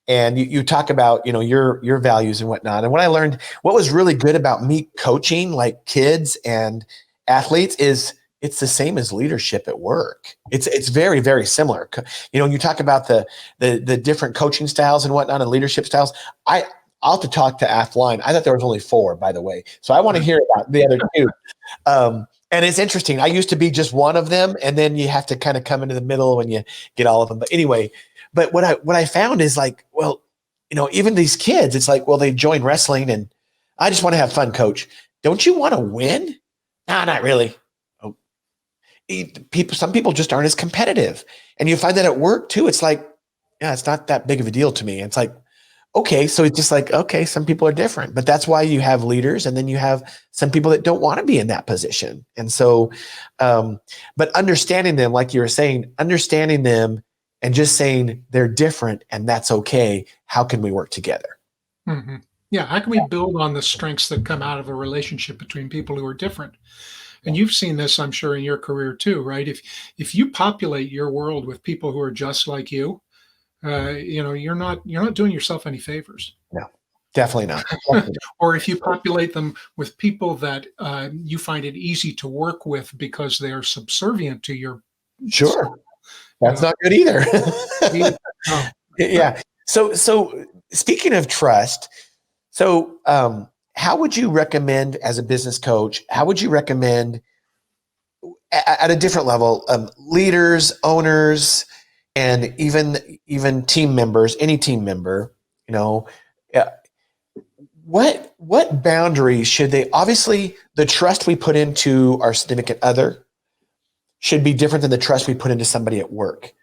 and you talk about, your values and whatnot. And what I learned, what was really good about me coaching like kids and athletes is it's the same as leadership at work. It's very, very similar. You talk about the different coaching styles and whatnot and leadership styles. I'll have to talk to Athline. I thought there was only 4, by the way. So I want to hear about the other 2. And it's interesting. I used to be just one of them, and then you have to kind of come into the middle when you get all of them. But anyway, what I found is like, well, even these kids, it's like, well, they join wrestling and I just want to have fun, coach. Don't you want to win? No, not really. Oh. Some people just aren't as competitive. And you find that at work too. It's like, yeah, it's not that big of a deal to me. It's like, okay, so it's just like, okay, some people are different, but that's why you have leaders, and then you have some people that don't want to be in that position. And so, but understanding them, like you were saying, understanding them and just saying they're different and that's okay. How can we work together? Mm-hmm. Yeah, how can we build on the strengths that come out of a relationship between people who are different? And you've seen this, I'm sure, in your career too, right? If you populate your world with people who are just like you, you're not doing yourself any favors. No, definitely not. Definitely not. Or if you populate them with people that you find it easy to work with because they are subservient to your sure style. That's not good either. No. Yeah. So speaking of trust, how would you recommend, as a business coach, how would you recommend at a different level, leaders, owners, and even team members, any team member, what boundaries should they, obviously the trust we put into our significant other should be different than the trust we put into somebody at work.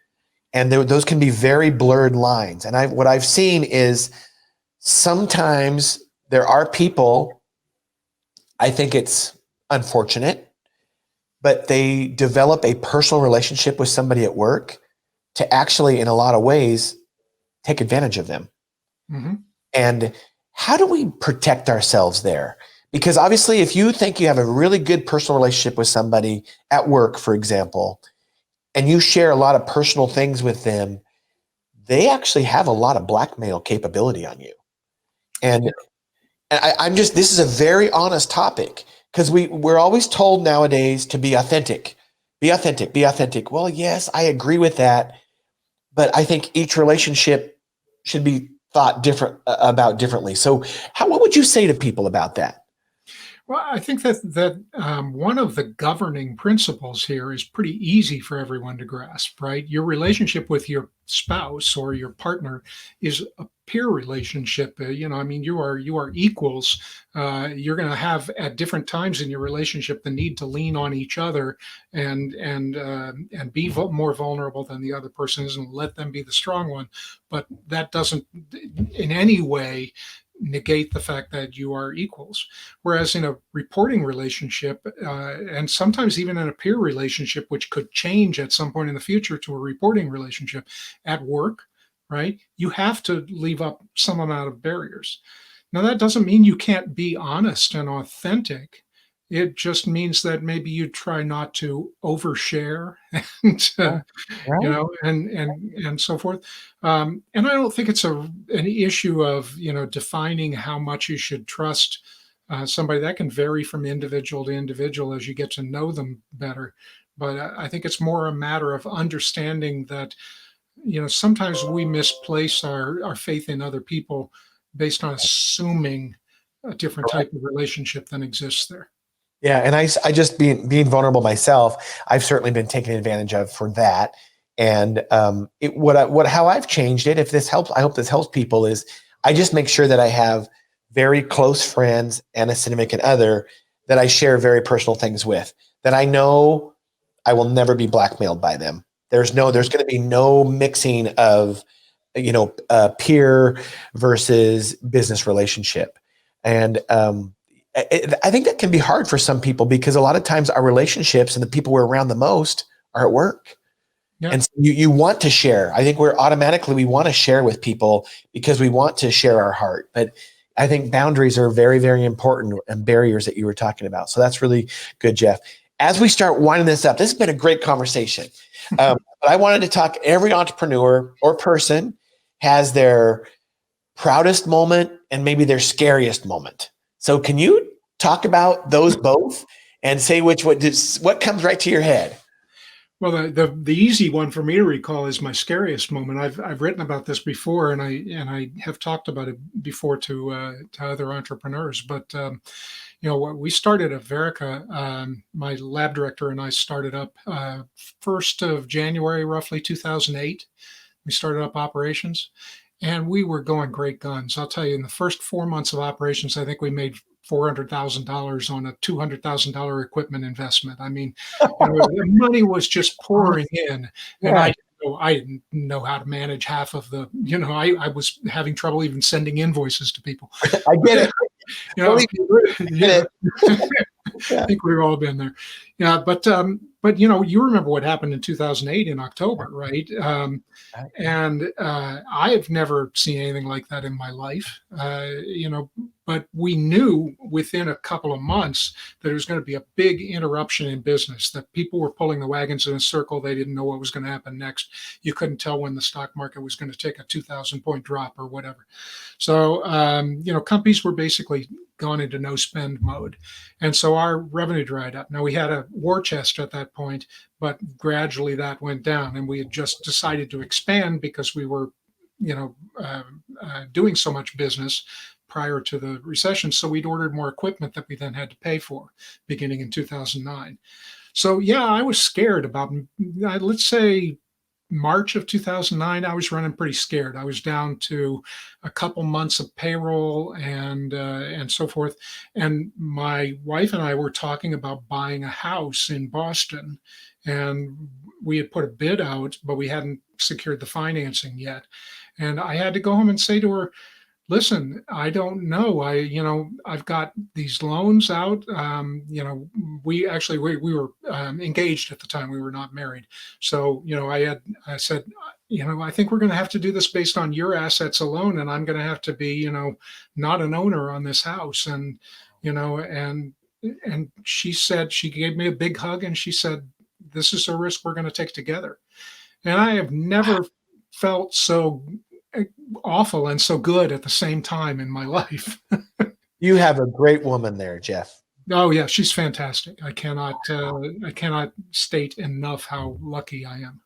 And those can be very blurred lines. And what I've seen is sometimes there are people, I think it's unfortunate, but they develop a personal relationship with somebody at work to actually, in a lot of ways, take advantage of them. Mm-hmm. And how do we protect ourselves there? Because obviously, if you think you have a really good personal relationship with somebody at work, for example, and you share a lot of personal things with them, they actually have a lot of blackmail capability on you. And this is a very honest topic, because we're always told nowadays to be authentic, be authentic, be authentic. Well, yes, I agree with that. But I think each relationship should be thought about differently. So what would you say to people about that? Well, I think that one of the governing principles here is pretty easy for everyone to grasp, right? Your relationship with your spouse or your partner is a peer relationship. You are equals. You're going to have at different times in your relationship the need to lean on each other and be more vulnerable than the other person is, and let them be the strong one. But that doesn't in any way negate the fact that you are equals. Whereas in a reporting relationship, and sometimes even in a peer relationship, which could change at some point in the future to a reporting relationship at work, right? You have to leave up some amount of barriers. Now, that doesn't mean you can't be honest and authentic. It just means that maybe you try not to overshare and Right. and so forth. And I don't think it's an issue of defining how much you should trust somebody that can vary from individual to individual as you get to know them better. But I think it's more a matter of understanding that, sometimes we misplace our faith in other people based on assuming a different type of relationship than exists there. Yeah, and I just being vulnerable myself, I've certainly been taken advantage of for that. And how I've changed it, if this helps, I hope this helps people, is I just make sure that I have very close friends and a significant other that I share very personal things with, that I know I will never be blackmailed by them. There's going to be no mixing of, peer versus business relationship. And I think that can be hard for some people because a lot of times our relationships and the people we're around the most are at work. Yeah. And so you want to share. I think we want to share with people because we want to share our heart. But I think boundaries are very, very important, and barriers that you were talking about. So that's really good, Jeff. As we start winding this up, this has been a great conversation. But I wanted to talk, every entrepreneur or person has their proudest moment and maybe their scariest moment. So can you talk about those both and say what comes right to your head? Well, the easy one for me to recall is my scariest moment. I've written about this before, and I have talked about it before to other entrepreneurs. But we started at Verica. My lab director and I started up 1st of January, roughly 2008. We started up operations, and we were going great guns. I'll tell you, in the first 4 months of operations, I think we made $400,000 on a $200,000 equipment investment. I mean, the money was just pouring in, and I didn't know how to manage half of the. I was having trouble even sending invoices to people. I get it. I think we've all been there. Yeah, but you remember what happened in 2008 in October, right? And I have never seen anything like that in my life. But we knew within a couple of months that there was going to be a big interruption in business, that people were pulling the wagons in a circle. They didn't know what was going to happen next. You couldn't tell when the stock market was going to take a 2,000-point drop or whatever. So, companies were basically gone into no spend mode. And so our revenue dried up. Now, we had a war chest at that point, but gradually that went down, and we had just decided to expand because we were, doing so much business prior to the recession. So we'd ordered more equipment that we then had to pay for beginning in 2009. So yeah, I was scared about, let's say, March of 2009, I was running pretty scared. I was down to a couple months of payroll and so forth. And my wife and I were talking about buying a house in Boston, and we had put a bid out, but we hadn't secured the financing yet. And I had to go home and say to her, listen, I don't know. I've got these loans out. We were engaged at the time. We were not married. So, I said, I think we're going to have to do this based on your assets alone. And I'm going to have to be, not an owner on this house. And, and she said, she gave me a big hug and she said, this is a risk we're going to take together. And I have never felt so awful and so good at the same time in my life. You have a great woman there, Jeff. Oh yeah, she's fantastic. I cannot state enough how lucky I am.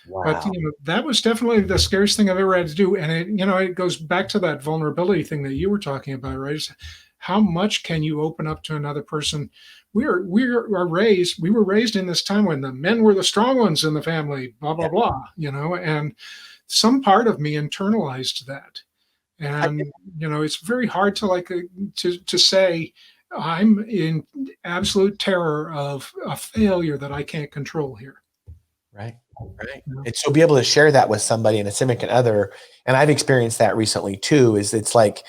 Wow. But that was definitely the scariest thing I've ever had to do, and it goes back to that vulnerability thing that you were talking about, right? How much can you open up to another person? We were raised in this time when the men were the strong ones in the family, blah blah blah, and some part of me internalized that. And it's very hard to say I'm in absolute terror of a failure that I can't control here. Right. And so be able to share that with somebody and a significant other, and I've experienced that recently too, is it's like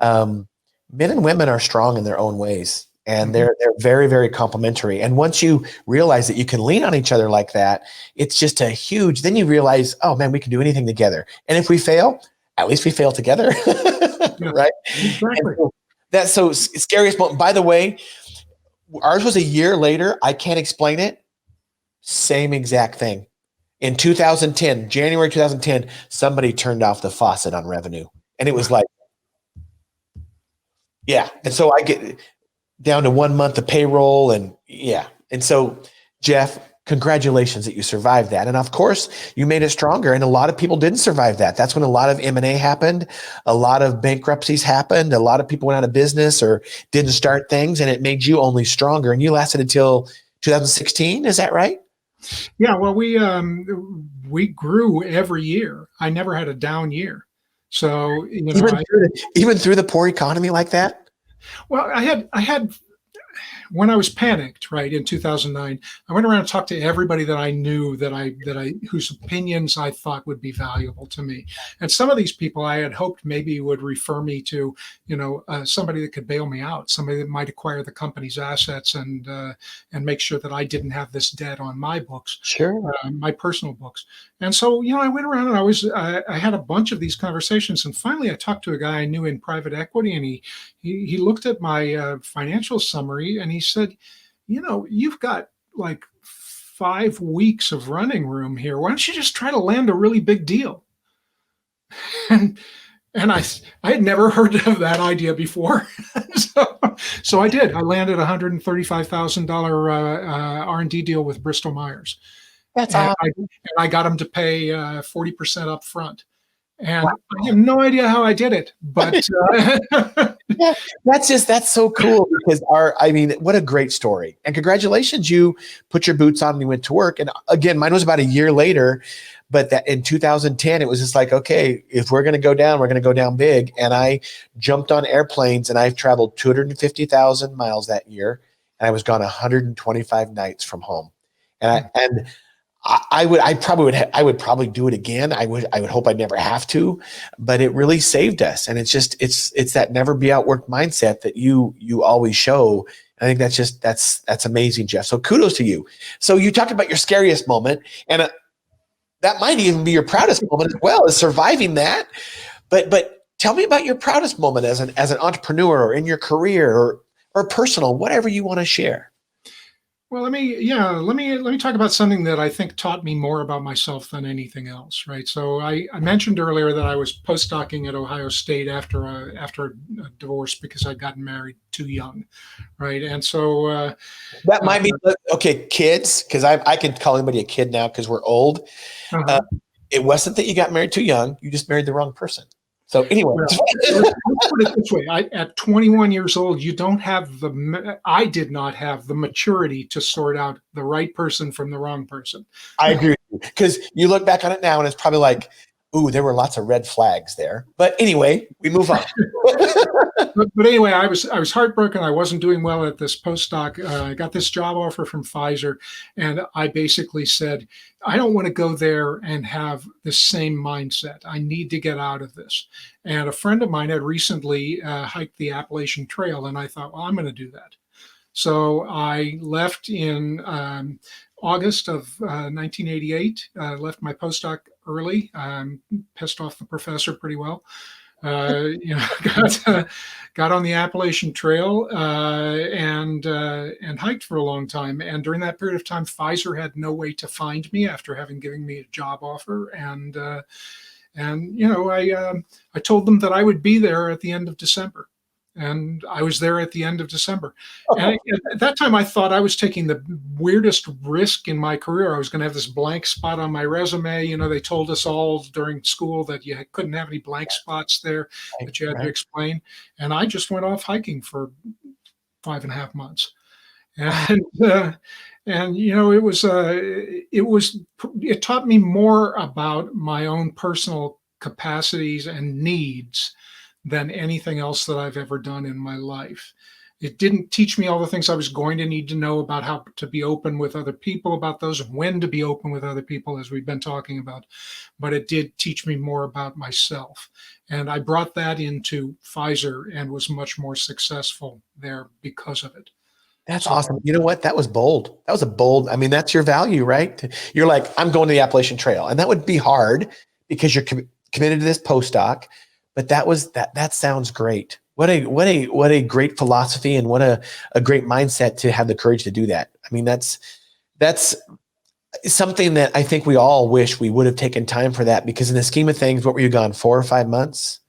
men and women are strong in their own ways. And they're very, very complementary. And once you realize that you can lean on each other like that, it's just then you realize, oh man, we can do anything together. And if we fail, at least we fail together. Right? Exactly. That's so scariest moment. By the way, ours was a year later. I can't explain it. Same exact thing. In 2010, January 2010, somebody turned off the faucet on revenue. And it was like, Yeah. And so I get down to 1 month of payroll and yeah. And so Jeff, congratulations that you survived that. And of course you made it stronger. And a lot of people didn't survive that. That's when a lot of M&A happened. A lot of bankruptcies happened. A lot of people went out of business or didn't start things, and it made you only stronger. And you lasted until 2016. Is that right? Yeah, well, we grew every year. I never had a down year. So, Even through the poor economy like that? well, I had when I was panicked, right, in 2009, I went around and talked to everybody that I knew whose opinions I thought would be valuable to me. And some of these people I had hoped maybe would refer me to, somebody that could bail me out, somebody that might acquire the company's assets and make sure that I didn't have this debt on my books, Sure. my personal books. And so, I went around and I had a bunch of these conversations. And finally, I talked to a guy I knew in private equity, and he looked at my financial summary and he said, you've got like 5 weeks of running room here. Why don't you just try to land a really big deal? And I had never heard of that idea before. so I did. I landed a $135,000 R&D deal with Bristol Myers. That's And awesome. I got them to pay 40% up front. And Wow. I have no idea how I did it, but Yeah, that's so cool because what a great story. And congratulations, you put your boots on and you went to work. And again, mine was about a year later, but that in 2010, it was just like, okay, if we're going to go down, we're going to go down big. And I jumped on airplanes and I've traveled 250,000 miles that year. And I was gone 125 nights from home. And I would probably do it again. I would hope I never have to, but it really saved us. And it's that never be outworked mindset that you always show. I think that's amazing, Jeff. So kudos to you. So you talked about your scariest moment, and that might even be your proudest moment as well, is surviving that. But tell me about your proudest moment as an entrepreneur or in your career or personal, whatever you want to share. well, let me talk about something that I think taught me more about myself than anything else, right? So I mentioned earlier that I was postdocing at Ohio State after a divorce because I'd gotten married too young, right? And so That might be okay, kids, because I can call anybody a kid now because we're old. uh-huh. It wasn't that you got married too young; you just married the wrong person. So anyway, Well, let's put it this way: at 21 years old, I did not have the maturity to sort out the right person from the wrong person. I agree with you because you look back on it now and it's probably like, ooh, there were lots of red flags there. But anyway, we move on. But anyway, I was heartbroken. I wasn't doing well at this postdoc. I got this job offer from Pfizer, and I basically said, I don't want to go there and have the same mindset. I need to get out of this. And a friend of mine had recently hiked the Appalachian Trail, and I thought, well, I'm going to do that. So I left in August of 1988. Left my postdoc early. Pissed off the professor pretty well. Got on the Appalachian Trail and hiked for a long time. And during that period of time, Pfizer had no way to find me after having given me a job offer. And I told them that I would be there at the end of December. And I was there at the end of December. And at that time, I thought I was taking the weirdest risk in my career. I was going to have this blank spot on my resume. They told us all during school that you couldn't have any blank spots there that you had to explain. And I just went off hiking for 5.5 months. And it taught me more about my own personal capacities and needs than anything else that I've ever done in my life. It didn't teach me all the things I was going to need to know about how to be open with other people about those, when to be open with other people, as we've been talking about. But it did teach me more about myself. And I brought that into Pfizer and was much more successful there because of it. That's awesome. You know what? That was bold. That was that's your value, right? You're like, I'm going to the Appalachian Trail. And that would be hard because you're committed to this postdoc. But that sounds great. What a great philosophy and what a great mindset to have the courage to do that. That's something that I think we all wish we would have taken time for that, because in the scheme of things, what were you gone, 4 or 5 months?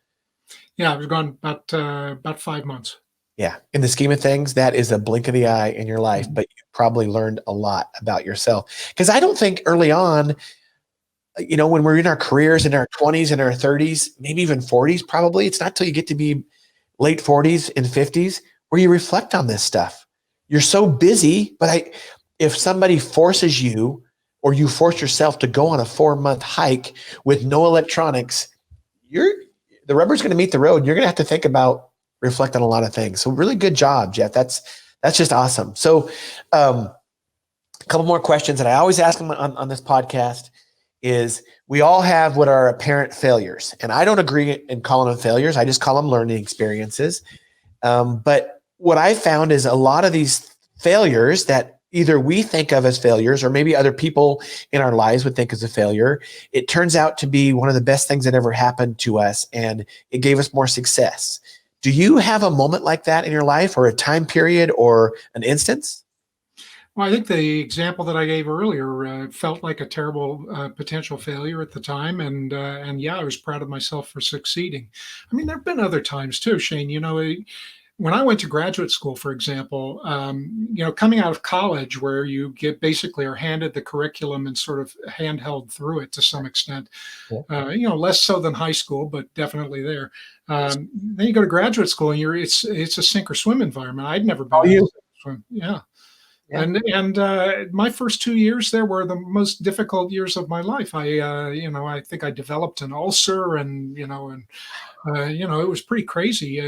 Yeah, I was gone about 5 months. Yeah. In the scheme of things, that is a blink of the eye in your life, Mhm. but you probably learned a lot about yourself. Because I don't think early on, when we're in our careers in our 20s and our 30s, maybe even 40s, probably, it's not till you get to be late 40s and 50s where you reflect on this stuff. You're so busy, but if somebody forces you or you force yourself to go on a 4-month hike with no electronics, you're the rubber's going to meet the road. You're going to have to think about reflect on a lot of things. So really good job, Jeff. That's just awesome. So a couple more questions that I always ask them on this podcast is we all have what are apparent failures. And I don't agree in calling them failures. I just call them learning experiences. But what I found is a lot of these failures that either we think of as failures or maybe other people in our lives would think as a failure, it turns out to be one of the best things that ever happened to us. And it gave us more success. Do you have a moment like that in your life or a time period or an instance? Well, I think the example that I gave earlier felt like a terrible potential failure at the time, and yeah, I was proud of myself for succeeding. I mean, there have been other times too, Shane. When I went to graduate school, for example, coming out of college, where you get basically are handed the curriculum and sort of handheld through it to some extent, Yeah. less so than high school, but definitely there. Then you go to graduate school, and it's a sink or swim environment. I'd never been All in a you. sink or swim. Yeah. Yeah. And my first 2 years there were the most difficult years of my life. I think I developed an ulcer, and it was pretty crazy.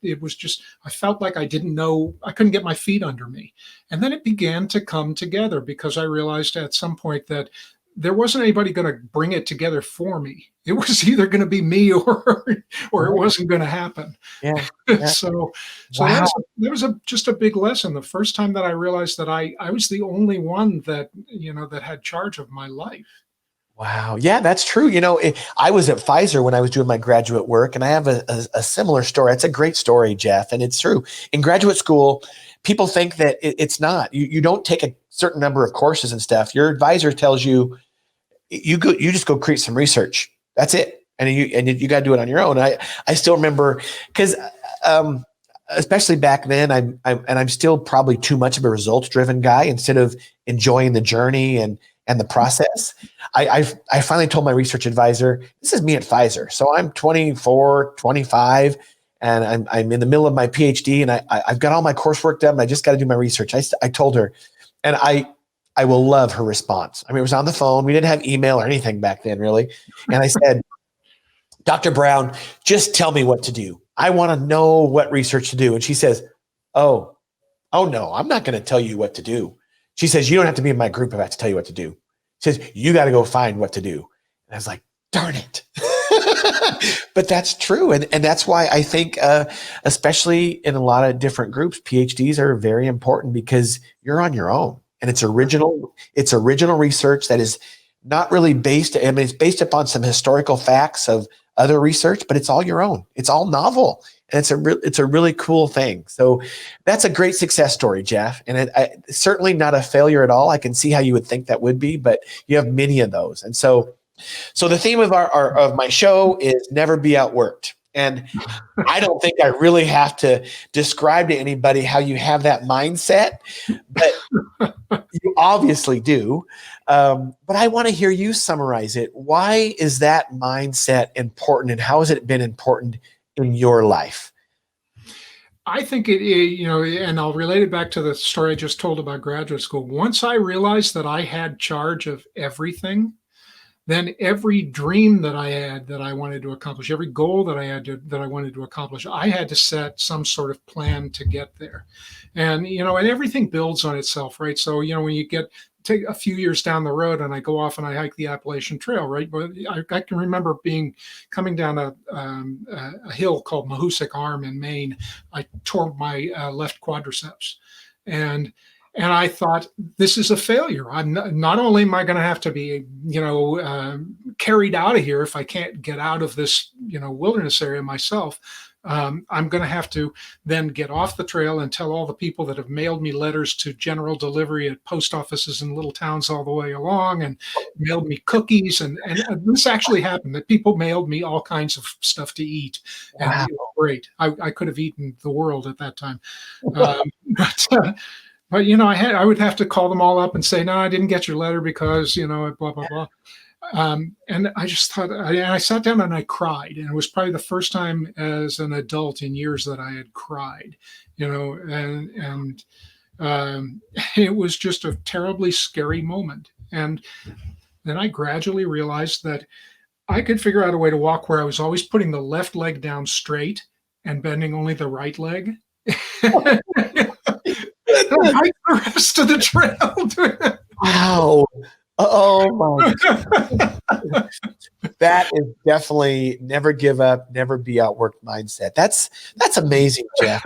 It was just I felt like I didn't know I couldn't get my feet under me, and then it began to come together because I realized at some point that there wasn't anybody going to bring it together for me. It was either going to be me or it wasn't going to happen. Yeah. Yeah. So Wow. that was just a big lesson. The first time that I realized that I was the only one that had charge of my life. Wow. Yeah, that's true. I was at Pfizer when I was doing my graduate work, and I have a similar story. It's a great story, Jeff, and it's true. In graduate school, people think that it's not. You don't take a certain number of courses and stuff. Your advisor tells you you just go create some research. That's it, and you got to do it on your own. I still remember because um, especially back then, I'm still probably too much of a results driven guy instead of enjoying the journey and the process. I finally told my research advisor, this is me at Pfizer. So I'm 24, 25, and I'm in the middle of my PhD, and I've got all my coursework done. I just got to do my research. I told her, and I will love her response. I mean, it was on the phone. We didn't have email or anything back then, really. And I said, Dr. Brown, just tell me what to do. I want to know what research to do. And she says, Oh, oh no, I'm not going to tell you what to do. She says, you don't have to be in my group if I have to tell you what to do. She says, you got to go find what to do. And I was like, darn it. But that's true. And that's why I think, especially in a lot of different groups, PhDs are very important because you're on your own and it's original research that is not really based. I mean, it's based upon some historical facts of other research, but it's all your own. It's all novel. And it's a really cool thing. So that's a great success story, Jeff. And certainly not a failure at all. I can see how you would think that would be, but you have many of those. And so the theme of of my show is never be outworked. And I don't think I really have to describe to anybody how you have that mindset, but you obviously do. But I want to hear you summarize it. Why is that mindset important, and how has it been important in your life? I think and I'll relate it back to the story I just told about graduate school. Once I realized that I had charge of everything, then every dream that I had that I wanted to accomplish, every goal that that I wanted to accomplish, I had to set some sort of plan to get there. And everything builds on itself, right? So, when you take a few years down the road and I go off and I hike the Appalachian Trail, right? But I can remember coming down a hill called Mahoosic Arm in Maine. I tore my left quadriceps. And And I thought, this is a failure. I'm not only am I going to have to be, carried out of here if I can't get out of this, wilderness area myself. I'm going to have to then get off the trail and tell all the people that have mailed me letters to general delivery at post offices in little towns all the way along, and mailed me cookies. And this actually happened, that people mailed me all kinds of stuff to eat. And Wow. it was great. I could have eaten the world at that time. But I would have to call them all up and say, no, I didn't get your letter because, blah, blah, blah. And I just thought, I sat down and I cried. And it was probably the first time as an adult in years that I had cried, and it was just a terribly scary moment. And then I gradually realized that I could figure out a way to walk where I was always putting the left leg down straight and bending only the right leg. The rest of the trail. Wow. Oh my God. That is definitely never give up, never be outworked mindset. That's amazing, Jeff.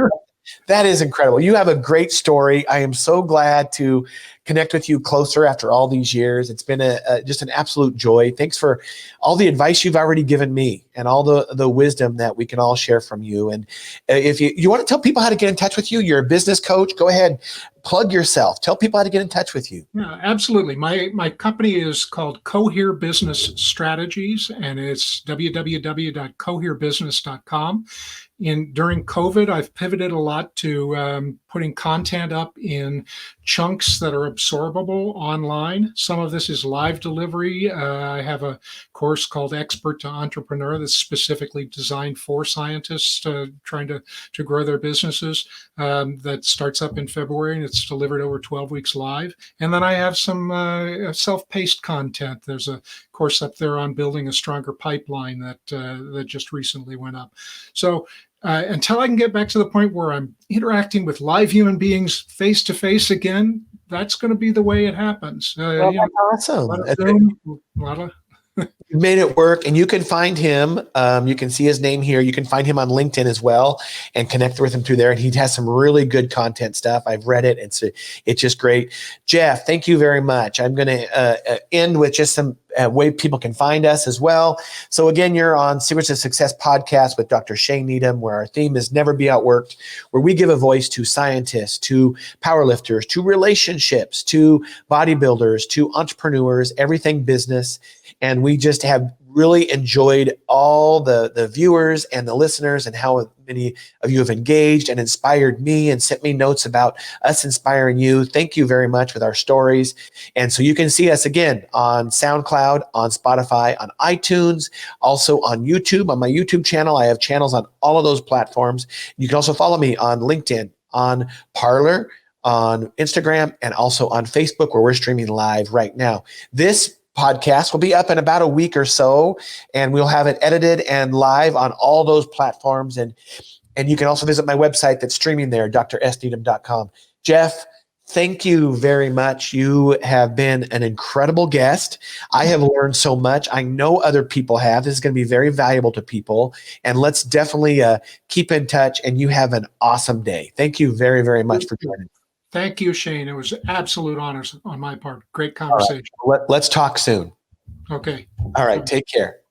That is incredible. You have a great story. I am so glad to connect with you closer after all these years. It's been just an absolute joy. Thanks for all the advice you've already given me and all the wisdom that we can all share from you. And if you want to tell people how to get in touch with you, you're a business coach, go ahead, plug yourself. Tell people how to get in touch with you. Yeah, absolutely. My company is called Cohere Business Strategies, and it's www.coherebusiness.com. During COVID, I've pivoted a lot to putting content up in chunks that are absorbable online. Some of this is live delivery. I have a course called Expert to Entrepreneur that's specifically designed for scientists trying to grow their businesses, that starts up in February, and it's delivered over 12 weeks live. And then I have some self-paced content. There's a course up there on building a stronger pipeline that just recently went up. So until I can get back to the point where I'm interacting with live human beings face to face again, that's going to be the way it happens. Well, that's awesome. You made it work, and you can find him. You can see his name here. You can find him on LinkedIn as well and connect with him through there. And he has some really good content stuff. I've read it. It's just great. Jeff, thank you very much. I'm going to end with just some way people can find us as well. So again, you're on Secrets of Success podcast with Dr. Shane Needham, where our theme is never be outworked, where we give a voice to scientists, to powerlifters, to relationships, to bodybuilders, to entrepreneurs, everything business. And we just have really enjoyed all the viewers and the listeners and how many of you have engaged and inspired me and sent me notes about us inspiring you. Thank you very much with our stories. And so you can see us again on SoundCloud, on Spotify, on iTunes, also on YouTube. On my YouTube channel, I have channels on all of those platforms. You can also follow me on LinkedIn, on Parler, on Instagram, and also on Facebook, where we're streaming live right now. This podcast will be up in about a week or so, and we'll have it edited and live on all those platforms. And you can also visit my website that's streaming there, drsneedham.com. Jeff, thank you very much. You have been an incredible guest. I have learned so much. I know other people have. This is going to be very valuable to people. And let's definitely keep in touch, and you have an awesome day. Thank you very, very much for joining. Thank you, Shane. It was absolute honors on my part. Great conversation. All right. Let's talk soon. Okay. All right. Take care.